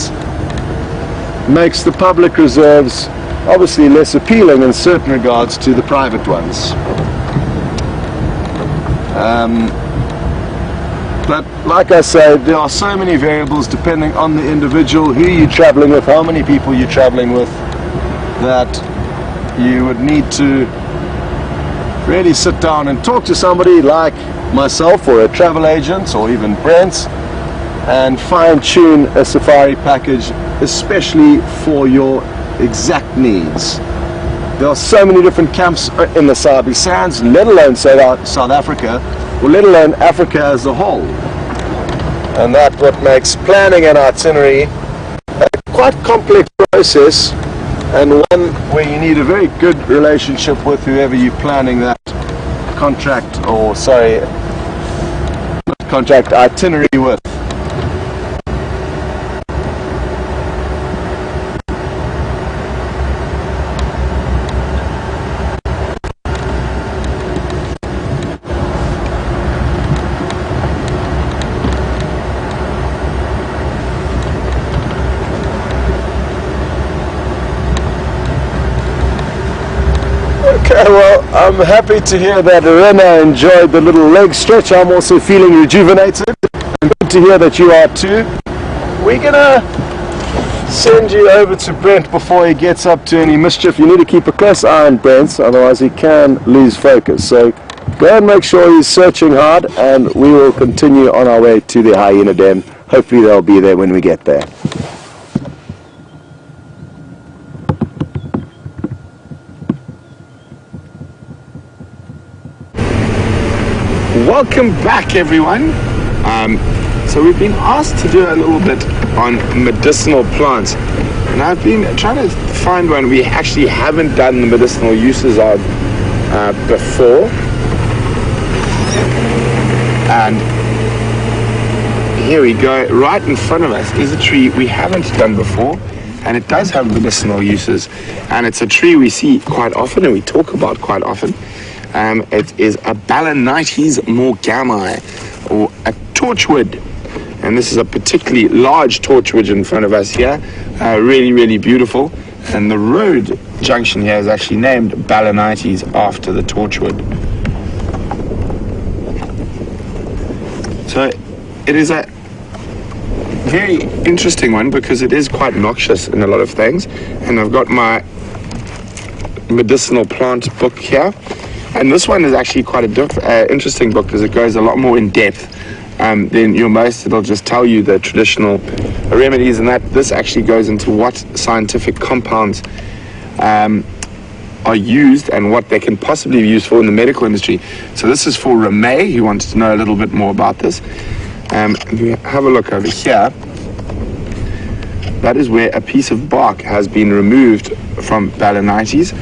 makes the public reserves obviously less appealing in certain regards to the private ones. But like I said, there are so many variables depending on the individual, who you're traveling with, how many people you're traveling with, that you would need to really sit down and talk to somebody like myself or a travel agent or even Brent and fine-tune a safari package especially for your exact needs. There are so many different camps in the Sabi Sands, let alone South Africa, or let alone Africa as a whole. And that's what makes planning an itinerary a quite complex process, and one where you need a very good relationship with whoever you're planning that itinerary with. Okay, well, I'm happy to hear that Rena enjoyed the little leg stretch. I'm also feeling rejuvenated, and good to hear that you are too. we're gonna send you over to Brent before he gets up to any mischief. You need to keep a close eye on Brent, otherwise he can lose focus. So go and make sure he's searching hard, and we will continue on our way to the hyena den. Hopefully they'll be there when we get there. Welcome back, everyone. So we've been asked to do a little bit on medicinal plants, and I've been trying to find one we actually haven't done the medicinal uses of before. And here we go. Right in front of us is a tree we haven't done before, and it does have medicinal uses, and it's a tree we see quite often and we talk about quite often. It is a Balanites morgami, or a torchwood, and this is a particularly large torchwood in front of us here. Really, really beautiful, and the road junction here is actually named Balanites after the torchwood. So it is a very interesting one because it is quite noxious in a lot of things, and I've got my medicinal plant book here. And this one is actually quite a interesting book because it goes a lot more in depth than your most. It'll just tell you the traditional remedies, and that this actually goes into what scientific compounds are used and what they can possibly be used for in the medical industry. So this is for Ramey, who wanted to know a little bit more about this. If you have a look over here, that is where a piece of bark has been removed from Balanites.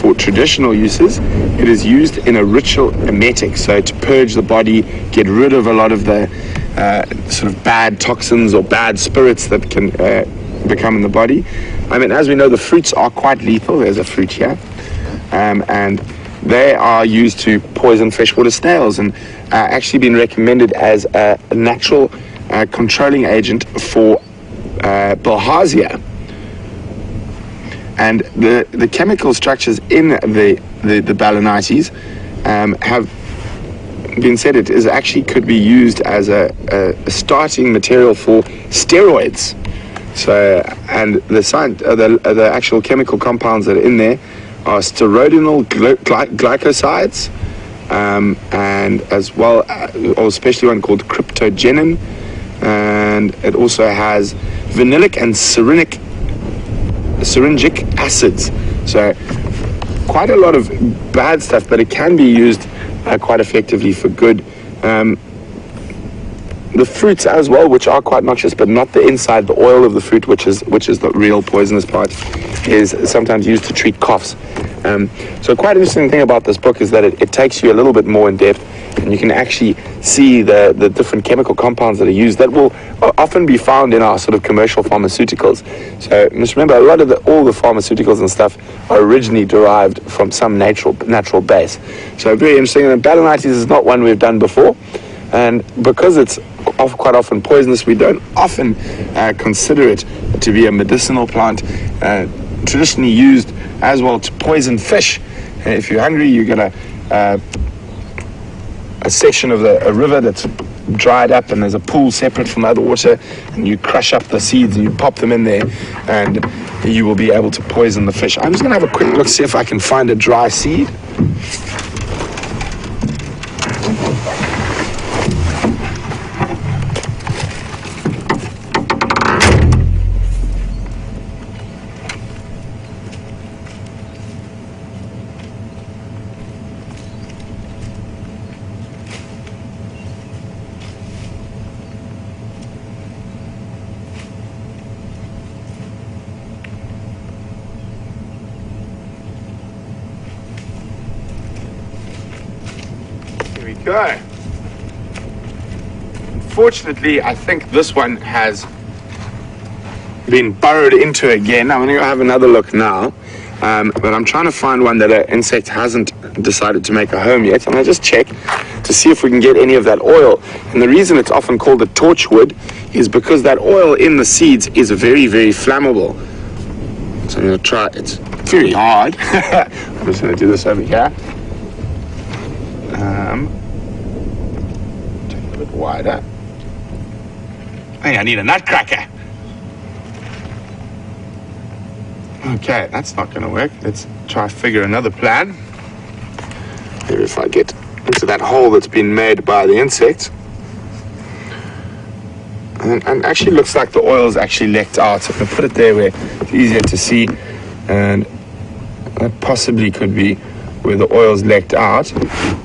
For traditional uses, it is used in a ritual emetic, so to purge the body, get rid of a lot of the sort of bad toxins or bad spirits that can become in the body. I mean, as we know, the fruits are quite lethal. There's a fruit here, and they are used to poison freshwater snails, and actually been recommended as a natural controlling agent for bilharzia. And the chemical structures in the Balanites have been said it is actually could be used as a starting material for steroids. So, and the actual chemical compounds that are in there are steroidal glycosides, and as well, or especially one called cryptogenin, and it also has vanillic and syringic acids. So quite a lot of bad stuff, but it can be used quite effectively for good. The fruits as well, which are quite noxious, but not the inside, the oil of the fruit, which is the real poisonous part, is sometimes used to treat coughs. So quite an interesting thing about this book is that it takes you a little bit more in depth, and you can actually see the different chemical compounds that are used that will often be found in our sort of commercial pharmaceuticals. So just remember, a lot of all the pharmaceuticals and stuff are originally derived from some natural base. So very interesting. And Balanites is not one we've done before, and because it's quite often poisonous, we don't often consider it to be a medicinal plant. Traditionally used as well to poison fish. If you're hungry, you get a section of a river that's dried up, and there's a pool separate from other water, and you crush up the seeds and you pop them in there, and you will be able to poison the fish. I'm just going to have a quick look, see if I can find a dry seed. Go. Unfortunately, I think this one has been burrowed into again. I'm going to go have another look now, but I'm trying to find one that an insect hasn't decided to make a home yet. I'm going to just check to see if we can get any of that oil. And the reason it's often called a torchwood is because that oil in the seeds is very, very flammable. So I'm going to try. It's very hard. I'm just going to do this over here. Take it a bit wider. I think I need a nutcracker. Okay, that's not going to work. Let's try figure another plan. Maybe if I get into that hole that's been made by the insects. And actually looks like the oil's actually leaked out. So I'm going to put it there where it's easier to see. And that possibly could be where the oil's leaked out.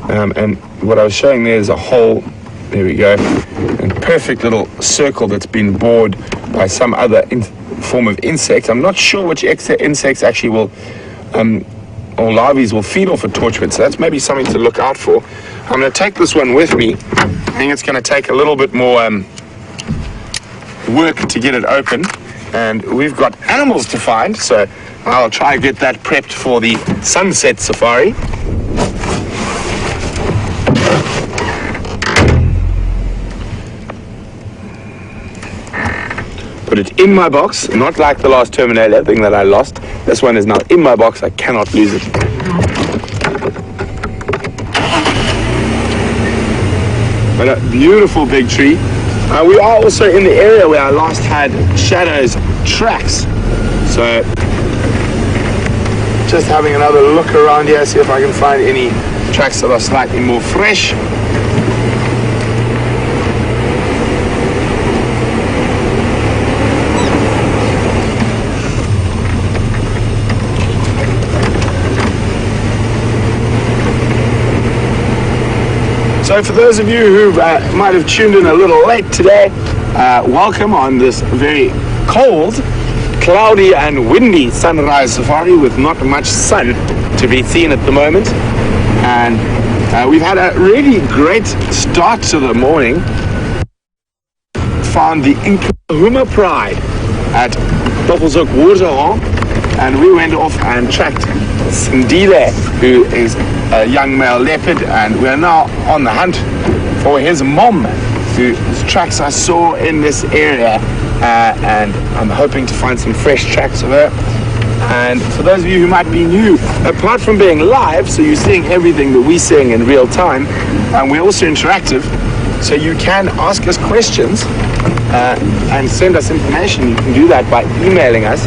And what I was showing there is a hole. There we go. A perfect little circle that's been bored by some other form of insect. I'm not sure which insects actually will, or larvae will feed off a torchwood. So that's maybe something to look out for. I'm going to take this one with me. I think it's going to take a little bit more work to get it open. And we've got animals to find, so I'll try and get that prepped for the sunset safari. Put it in my box, not like the last Terminator thing that I lost. This one is now in my box, I cannot lose it. But a beautiful big tree. We are also in the area where I last had Shadow's tracks. So, just having another look around here, see if I can find any tracks that are slightly more fresh. So for those of you who might have tuned in a little late today, welcome on this very cold, cloudy and windy sunrise safari with not much sun to be seen at the moment. And we've had a really great start to the morning. Found the Nkuhuma Pride at Doppelzoek Waterhole, and we went off and tracked Sindile, who is a young male leopard, and we're now on the hunt for his mom, whose tracks I saw in this area, and I'm hoping to find some fresh tracks of her. And for those of you who might be new, apart from being live, so you're seeing everything that we're seeing in real time, and we're also interactive, so you can ask us questions and send us information. You can do that by emailing us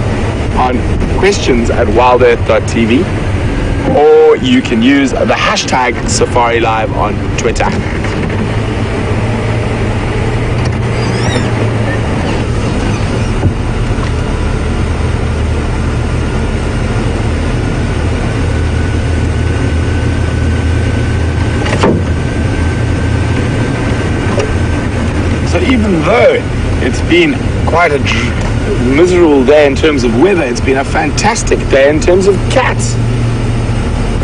on questions@WildEarthTV, or you can use the hashtag SafariLive on Twitter. So even though it's been quite a miserable day in terms of weather, it's been a fantastic day in terms of cats.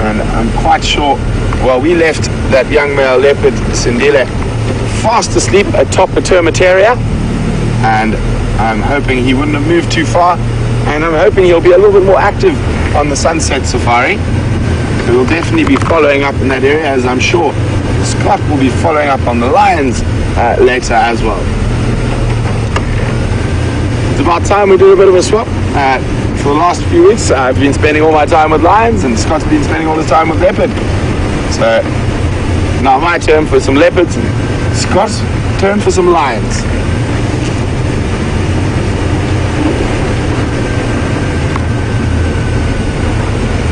And I'm quite sure, well, we left that young male leopard, Sindile, fast asleep atop a termitaria, and I'm hoping he wouldn't have moved too far, and I'm hoping he'll be a little bit more active on the sunset safari. We will definitely be following up in that area, as I'm sure Scott will be following up on the lions later as well. It's about time we do a bit of a swap. For the last few weeks, I've been spending all my time with lions, and Scott's been spending all his time with leopard. So now my turn for some leopards, and Scott's turn for some lions.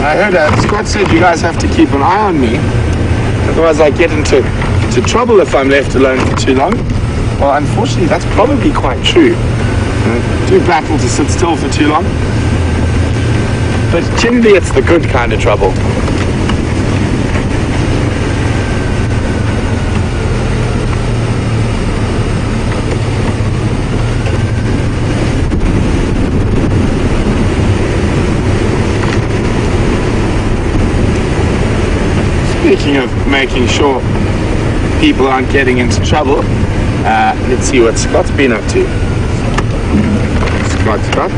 I heard Scott said you guys have to keep an eye on me, otherwise I get into trouble if I'm left alone for too long. Well, unfortunately, that's probably quite true. I do battle to sit still for too long. But generally it's the good kind of trouble. Speaking of making sure people aren't getting into trouble, let's see what Scott's been up to. Scott. Scott.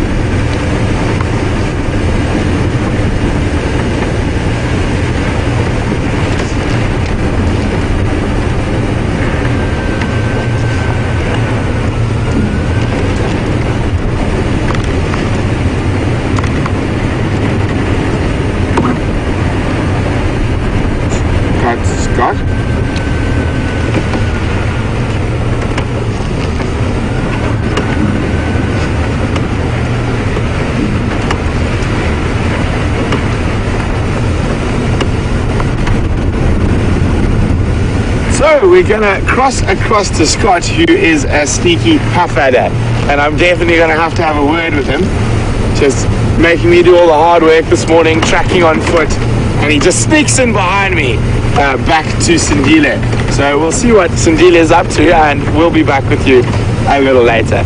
So we're gonna cross across to Scott, who is a sneaky puff adder, and I'm definitely gonna have to have a word with him. Just making me do all the hard work this morning, tracking on foot, and he just sneaks in behind me back to Sindile. So we'll see what Sindile is up to, and we'll be back with you a little later.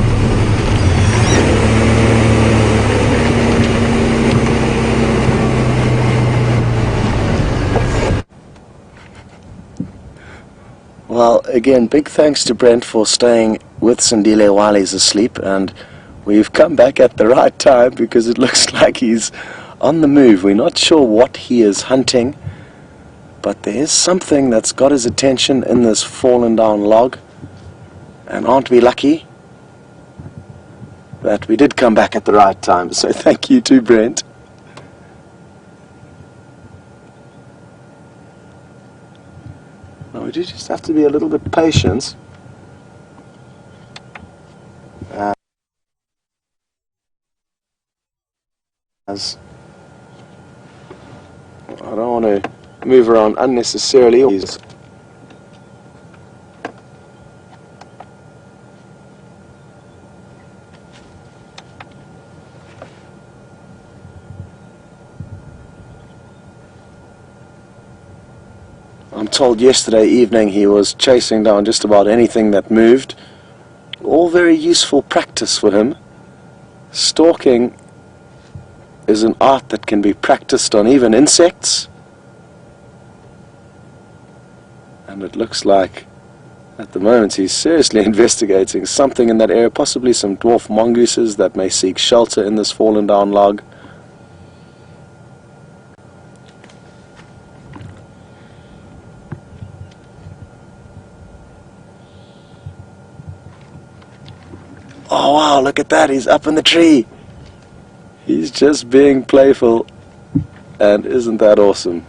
Well, again, big thanks to Brent for staying with Sindile while he's asleep, and we've come back at the right time because it looks like he's on the move. We're not sure what he is hunting, but there is something that's got his attention in this fallen down log, and aren't we lucky that we did come back at the right time? So thank you to Brent. We do just have to be a little bit patient. As I don't want to move around unnecessarily. I'm told yesterday evening he was chasing down just about anything that moved. All very useful practice for him. Stalking is an art that can be practiced on even insects. And it looks like at the moment he's seriously investigating something in that area, possibly some dwarf mongooses that may seek shelter in this fallen down log. Oh wow, look at that, he's up in the tree. He's just being playful, and isn't that awesome?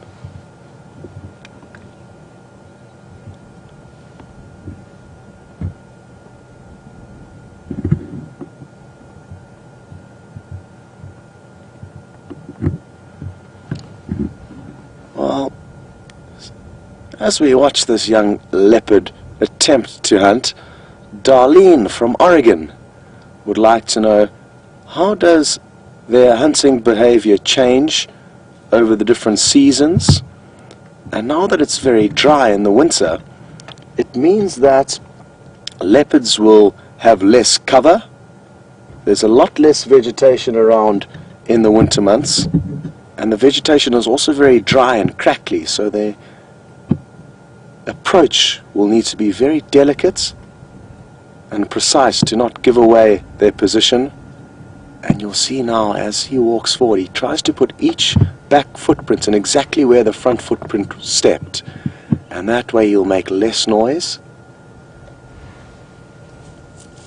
Well, as we watch this young leopard attempt to hunt, Darlene from Oregon would like to know, how does their hunting behavior change over the different seasons? And now that it's very dry in the winter, it means that leopards will have less cover. There's a lot less vegetation around in the winter months, and the vegetation is also very dry and crackly, so their approach will need to be very delicate and precise to not give away their position. And you'll see now as he walks forward, he tries to put each back footprint in exactly where the front footprint stepped, and that way you'll make less noise.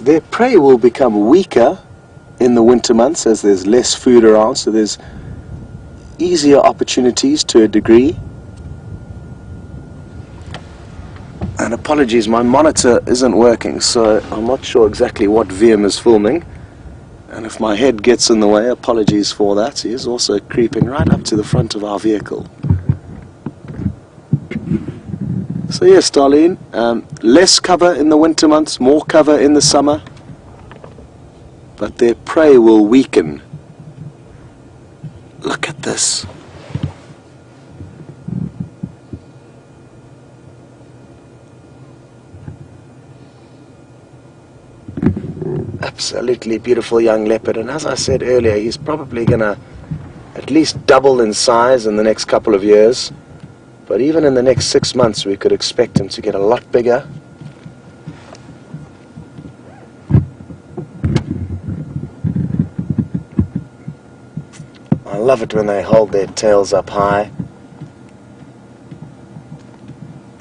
Their prey will become weaker in the winter months as there's less food around, so there's easier opportunities to a degree. And apologies, my monitor isn't working, so I'm not sure exactly what VM is filming. And if my head gets in the way, apologies for that. He is also creeping right up to the front of our vehicle. So yes, Darlene, less cover in the winter months, more cover in the summer, but their prey will weaken. Look at this. Absolutely beautiful young leopard, and as I said earlier, he's probably going to at least double in size in the next couple of years. But even in the next 6 months, we could expect him to get a lot bigger. I love it when they hold their tails up high.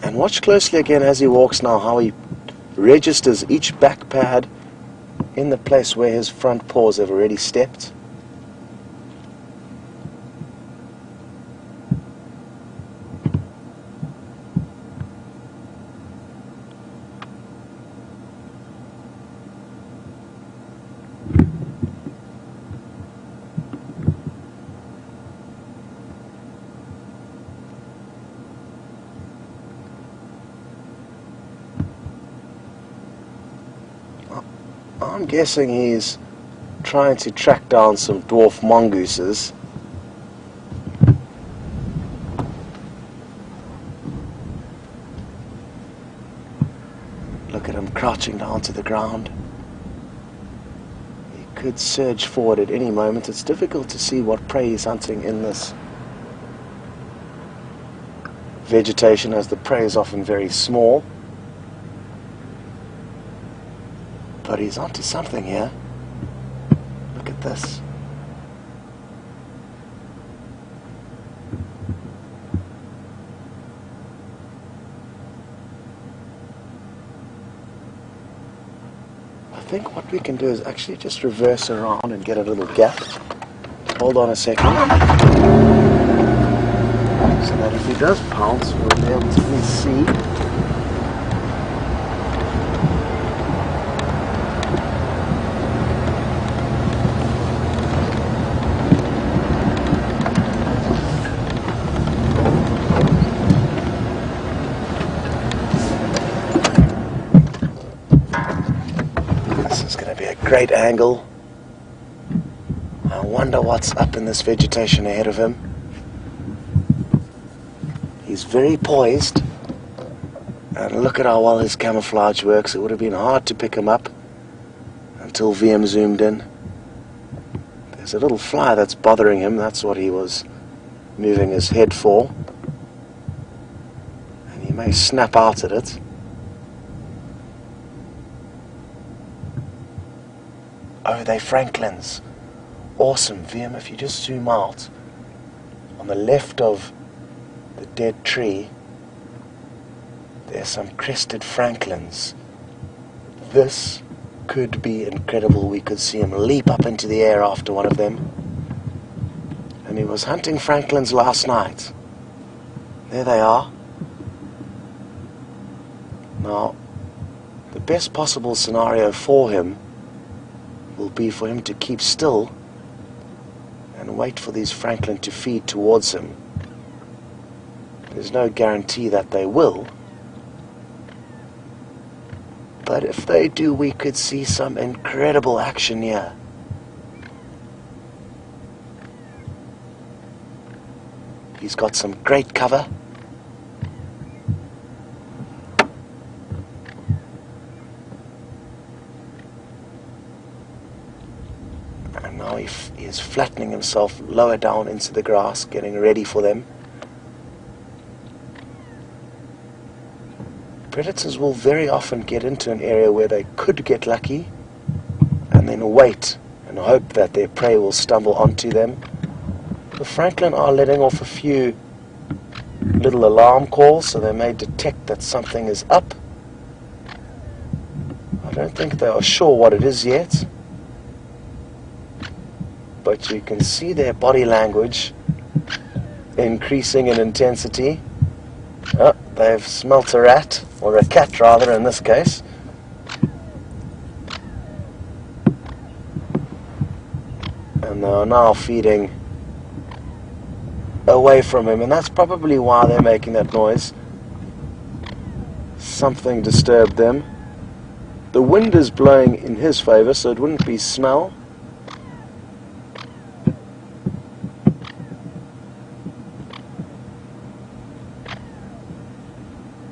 And watch closely again as he walks now, how he registers each back pad in the place where his front paws have already stepped. I'm guessing he's trying to track down some dwarf mongooses. Look at him crouching down to the ground. He could surge forward at any moment. It's difficult to see what prey he's hunting in this vegetation, as the prey is often very small. But he's onto something here. Look at this. I think what we can do is actually just reverse around and get a little gap. Hold on a second. So that if he does pounce, we'll be able to at least see. This is going to be a great angle. I wonder what's up in this vegetation ahead of him. He's very poised, and look at how well his camouflage works. It would have been hard to pick him up until VM zoomed in. There's a little fly that's bothering him. That's what he was moving his head for, and he may snap out at it. Oh, they're francolins. Awesome. VM, if you just zoom out, on the left of the dead tree, there's some crested francolins. This could be incredible. We could see him leap up into the air after one of them. And he was hunting francolins last night. There they are. Now, the best possible scenario for him will be for him to keep still and wait for these francolin to feed towards him. There's no guarantee that they will, but if they do, we could see some incredible action here. He's got some great cover. And now he is flattening himself lower down into the grass, getting ready for them. Predators will very often get into an area where they could get lucky and then wait and hope that their prey will stumble onto them. The francolin are letting off a few little alarm calls, so they may detect that something is up. I don't think they are sure what it is yet, but you can see their body language increasing in intensity. Oh, they've smelt a rat, or a cat rather in this case. And they are now feeding away from him, and that's probably why they're making that noise. Something disturbed them. The wind is blowing in his favor, so it wouldn't be smell.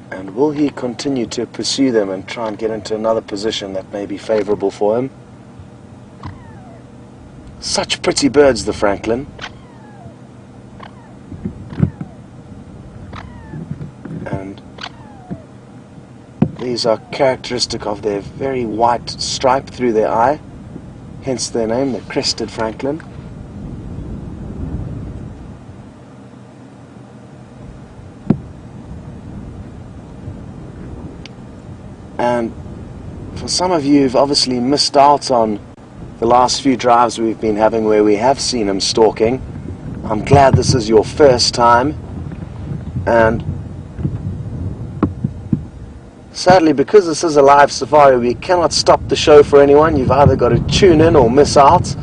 And will he continue to pursue them and try and get into another position that may be favorable for him? Such pretty birds, the francolin. And these are characteristic of their very white stripe through their eye, hence their name, the crested francolin. And for some of you who've obviously missed out on the last few drives we've been having where we have seen him stalking, I'm glad this is your first time. And sadly, because this is a live safari, we cannot stop the show for anyone. You've either got to tune in or miss out.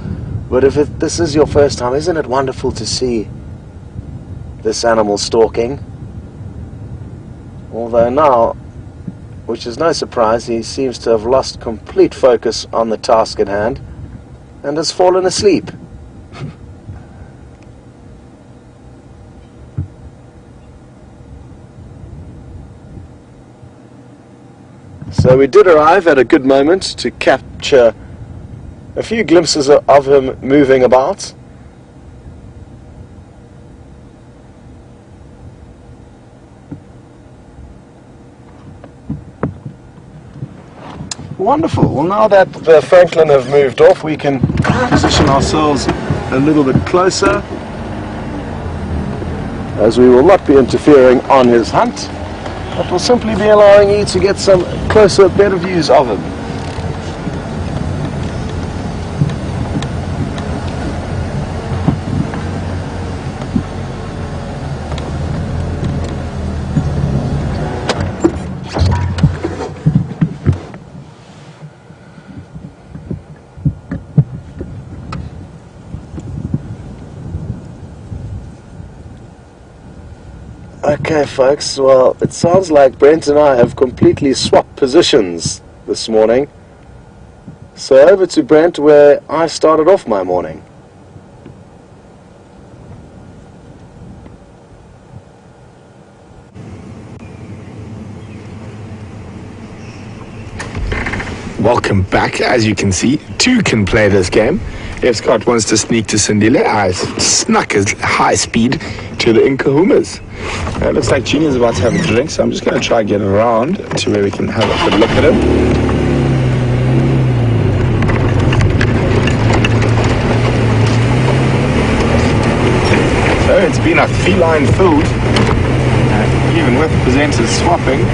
But if this is your first time, isn't it wonderful to see this animal stalking? Although now which is no surprise. He seems to have lost complete focus on the task at hand and has fallen asleep. So we did arrive at a good moment to capture a few glimpses of him moving about. Wonderful. Well, now that the Franklin have moved off, we can position ourselves a little bit closer, as we will not be interfering on his hunt, but will simply be allowing you to get some closer, better views of him. Okay folks, well, it sounds like Brent and I have completely swapped positions this morning. So over to Brent, where I started off my morning. Welcome back. As you can see, two can play this game. If Scott wants to sneak to Sindile, I snuck his high speed to the Nkuhumas. It looks like Junior's about to have a drink, so I'm just going to try and get around to where we can have a good look at him. So it's been a feline filled, even with presenters swapping.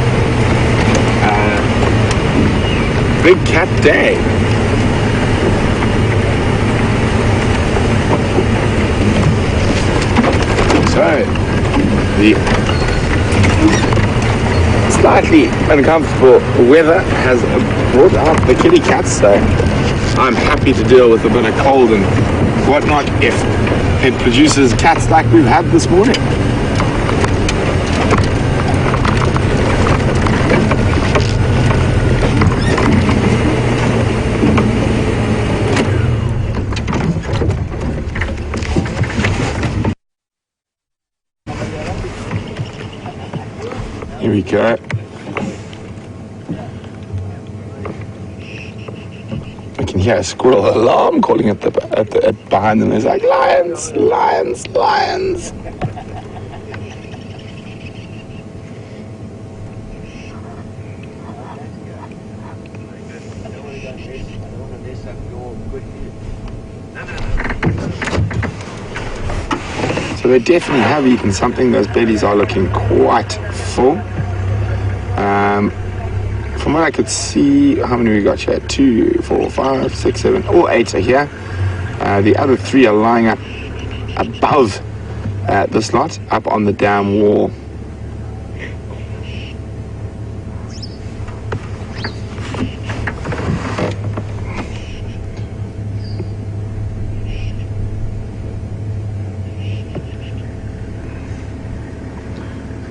Big cat day. So, the slightly uncomfortable weather has brought out the kitty cats, so I'm happy to deal with a bit of cold and whatnot if it produces cats like we've had this morning. Here we go. I can hear a squirrel alarm calling at behind them. It's like, lions, lions, lions. So they definitely have eaten something. Those bellies are looking quite full. From what I could see, how many we got here? 2, 4, 5, 6, 7, all 8 are here. The other 3 are lying up above this lot, up on the dam wall.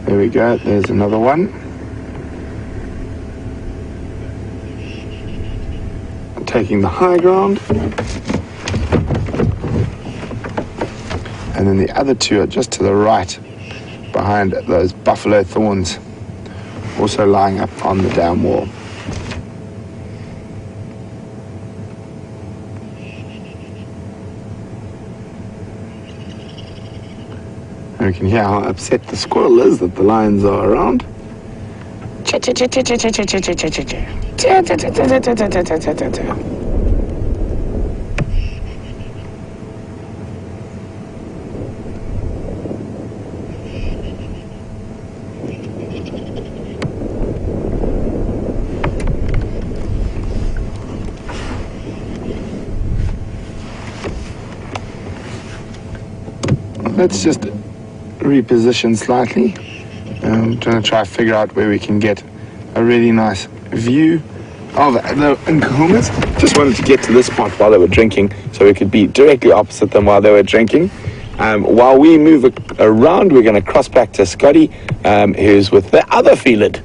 There we go, there's another one. Taking the high ground. And then the other 2 are just to the right, behind those buffalo thorns, also lying up on the dam wall. And we can hear how upset the squirrel is that the lions are around. Let's just reposition slightly. I'm trying to try to figure out where we can get a really nice view of the Nkuhumas. Just wanted to get to this spot while they were drinking, so we could be directly opposite them while they were drinking. While we move around, we're going to cross back to Scotty, who's with the other felid.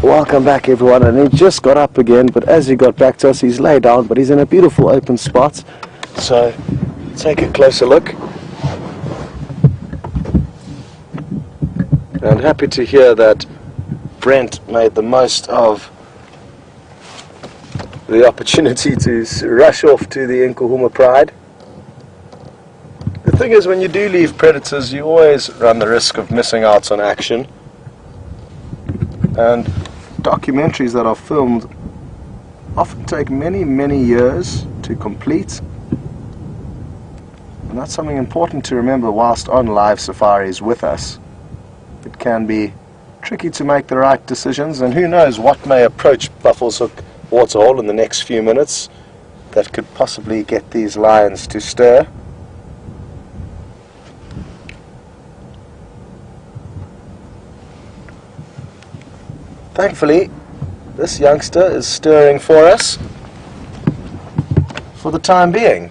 Welcome back everyone, and he just got up again, but as he got back to us he's laid down, but he's in a beautiful open spot. So take a closer look. And happy to hear that Brent made the most of the opportunity to rush off to the Nkuhuma Pride. The thing is, when you do leave predators, you always run the risk of missing out on action. And documentaries that are filmed often take many years to complete. And that's something important to remember whilst on live safaris with us. It can be tricky to make the right decisions, and who knows what may approach Buffalo's Hook waterhole in the next few minutes that could possibly get these lions to stir. Thankfully, this youngster is stirring for us for the time being.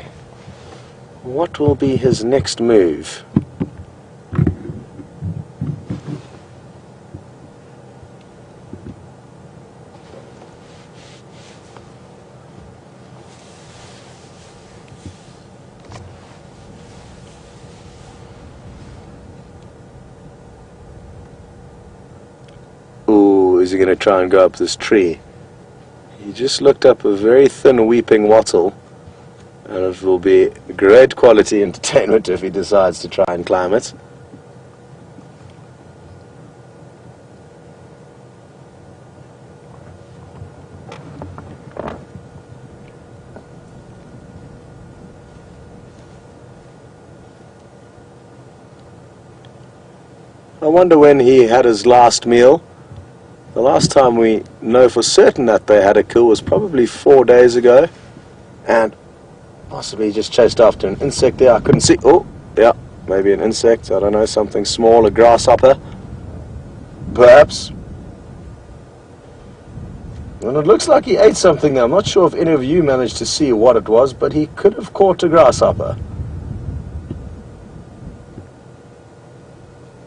What will be his next move? Is he going to try and go up this tree? He just looked up a very thin weeping wattle, and it will be great quality entertainment if he decides to try and climb it. I wonder when he had his last meal. The last time we know for certain that they had a kill was probably 4 days ago, and possibly just chased after an insect there. I couldn't see. Oh, yeah, maybe an insect. I don't know, something small, a grasshopper, perhaps. And it looks like he ate something there. I'm not sure if any of you managed to see what it was, but he could have caught a grasshopper,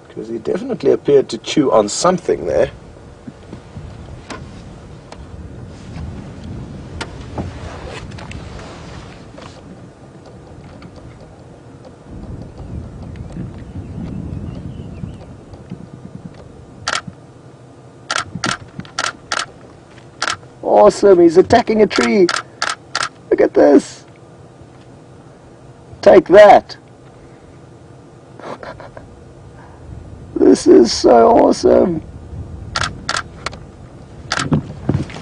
because he definitely appeared to chew on something there. Awesome, he's attacking a tree. Look at this. Take that. This is so awesome.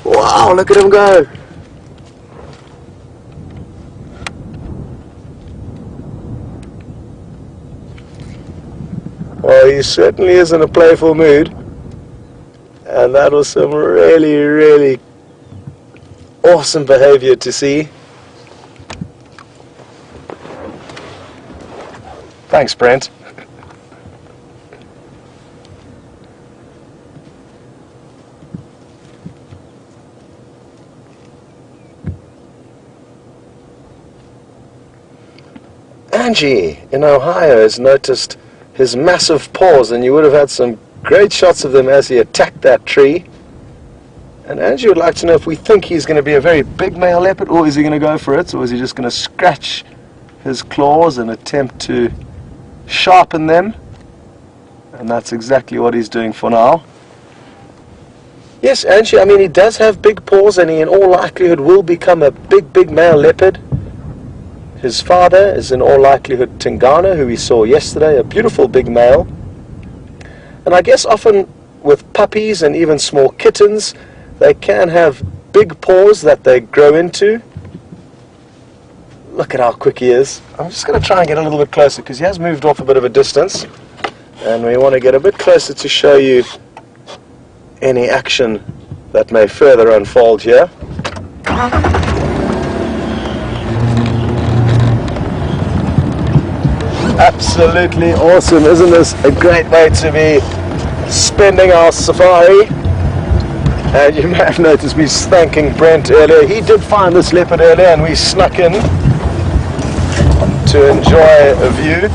Wow, look at him go. Well, he certainly is in a playful mood. And that was some really awesome behavior to see. Thanks, Brent. Angie in Ohio has noticed his massive paws, and you would have had some great shots of them as he attacked that tree. And Angie would like to know if we think he's going to be a very big male leopard, or is he going to go for it, or is he just going to scratch his claws and attempt to sharpen them. And that's exactly what he's doing for now. Yes, Angie, I mean, he does have big paws, and he in all likelihood will become a big male leopard. His father is in all likelihood Tingana, who we saw yesterday, a beautiful big male. And I guess often with puppies and even small kittens, they can have big paws that they grow into. Look at how quick he is. I'm just going to try and get a little bit closer because he has moved off a bit of a distance. And we want to get a bit closer to show you any action that may further unfold here. Absolutely awesome. Isn't this a great way to be spending our safari? And you may have noticed me thanking Brent earlier. He did find this leopard earlier and we snuck in to enjoy a view.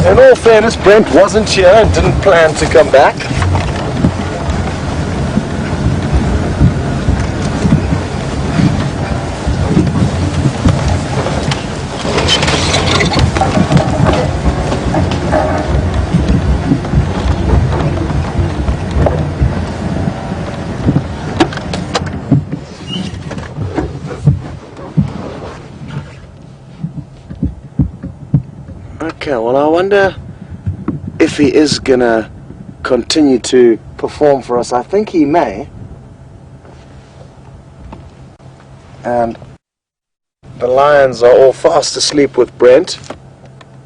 In all fairness, Brent wasn't here and didn't plan to come back. Okay, well, I wonder if he is gonna continue to perform for us. I think he may. And the lions are all fast asleep with Brent,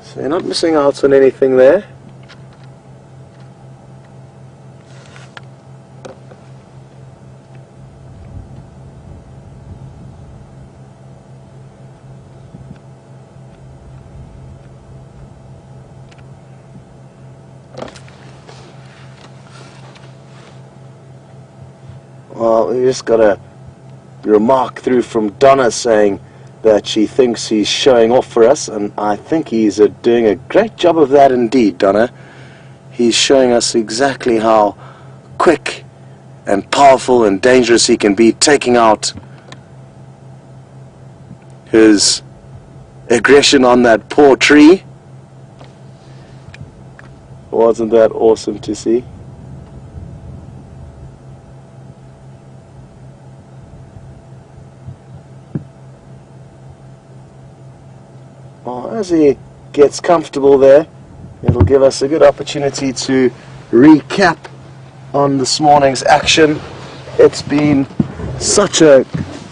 so you're not missing out on anything there. Well, we just got a remark through from Donna saying that she thinks he's showing off for us, and I think he's doing a great job of that indeed, Donna. He's showing us exactly how quick and powerful and dangerous he can be, taking out his aggression on that poor tree. Wasn't that awesome to see? Well, as he gets comfortable there, it'll give us a good opportunity to recap on this morning's action. It's been such a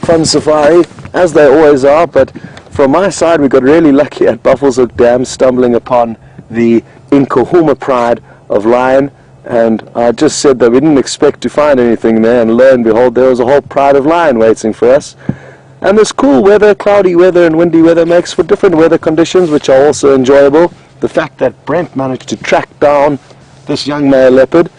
fun safari, as they always are, but from my side we got really lucky at Buffelshoek Dam, stumbling upon the Nkuhuma pride of lion, and I just said that we didn't expect to find anything there, and lo and behold, there was a whole pride of lion waiting for us. And this cool weather, cloudy weather and windy weather, makes for different weather conditions, which are also enjoyable. The fact that Brent managed to track down this young male leopard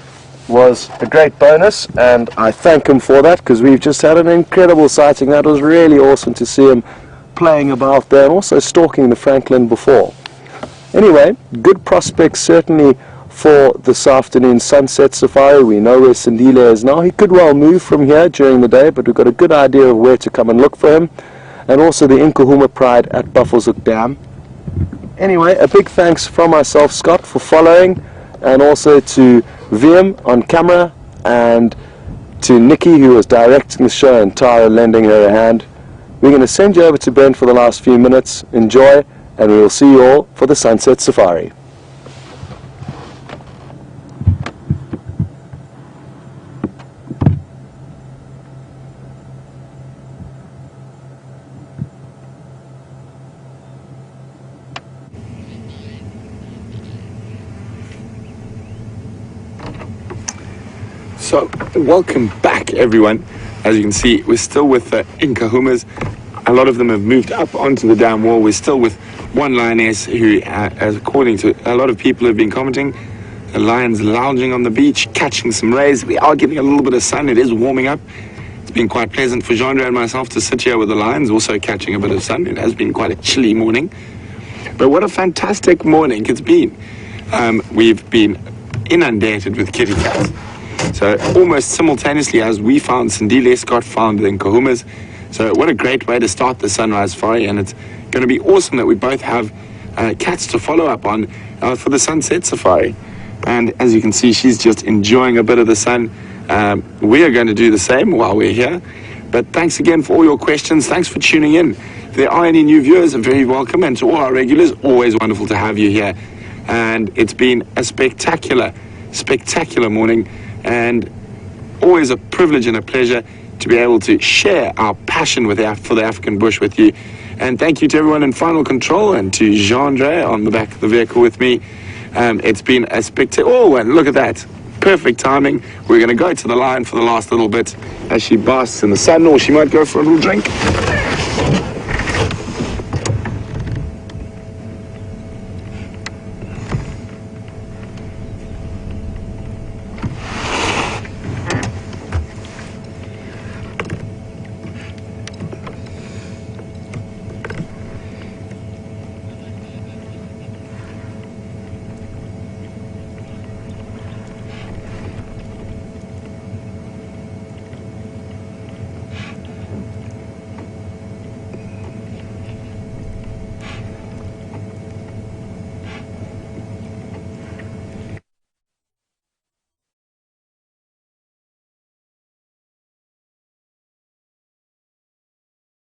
was a great bonus, and I thank him for that, because we've just had an incredible sighting. That was really awesome to see him playing about there and also stalking the Franklin before. Anyway, good prospects certainly for this afternoon's sunset safari. We know where Sindile is now. He could well move from here during the day, but we've got a good idea of where to come and look for him. And also the Nkuhuma pride at Buffelshoek Dam. Anyway, a big thanks from myself, Scott, for following, and also to VM on camera, and to Nikki, who was directing the show, and Tara lending her a hand. We're going to send you over to Brent for the last few minutes. Enjoy, and we will see you all for the sunset safari. So, welcome back, everyone. As you can see, we're still with the Nkuhumas. A lot of them have moved up onto the dam wall. We're still with one lioness who, as according to a lot of people have been commenting, the lion's lounging on the beach, catching some rays. We are getting a little bit of sun. It is warming up. It's been quite pleasant for Jeandre and myself to sit here with the lions, also catching a bit of sun. It has been quite a chilly morning. But what a fantastic morning it's been. We've been inundated with kitty cats. So almost simultaneously as we found Sindile, Scott found the Nkuhumas. So what a great way to start the sunrise safari, and it's going to be awesome that we both have cats to follow up on for the sunset safari. And as you can see, she's just enjoying a bit of the sun. We are going to do the same while we're here. But thanks again for all your questions. Thanks for tuning in. If there are any new viewers, very welcome. And to all our regulars, always wonderful to have you here. And it's been a spectacular morning, and always a privilege and a pleasure to be able to share our passion for the African bush with you. And thank you to everyone in Final Control, and to Jeandre on the back of the vehicle with me. It's been a spectacular... Oh, and look at that. Perfect timing. We're going to go to the lion for the last little bit as she basks in the sun, or she might go for a little drink.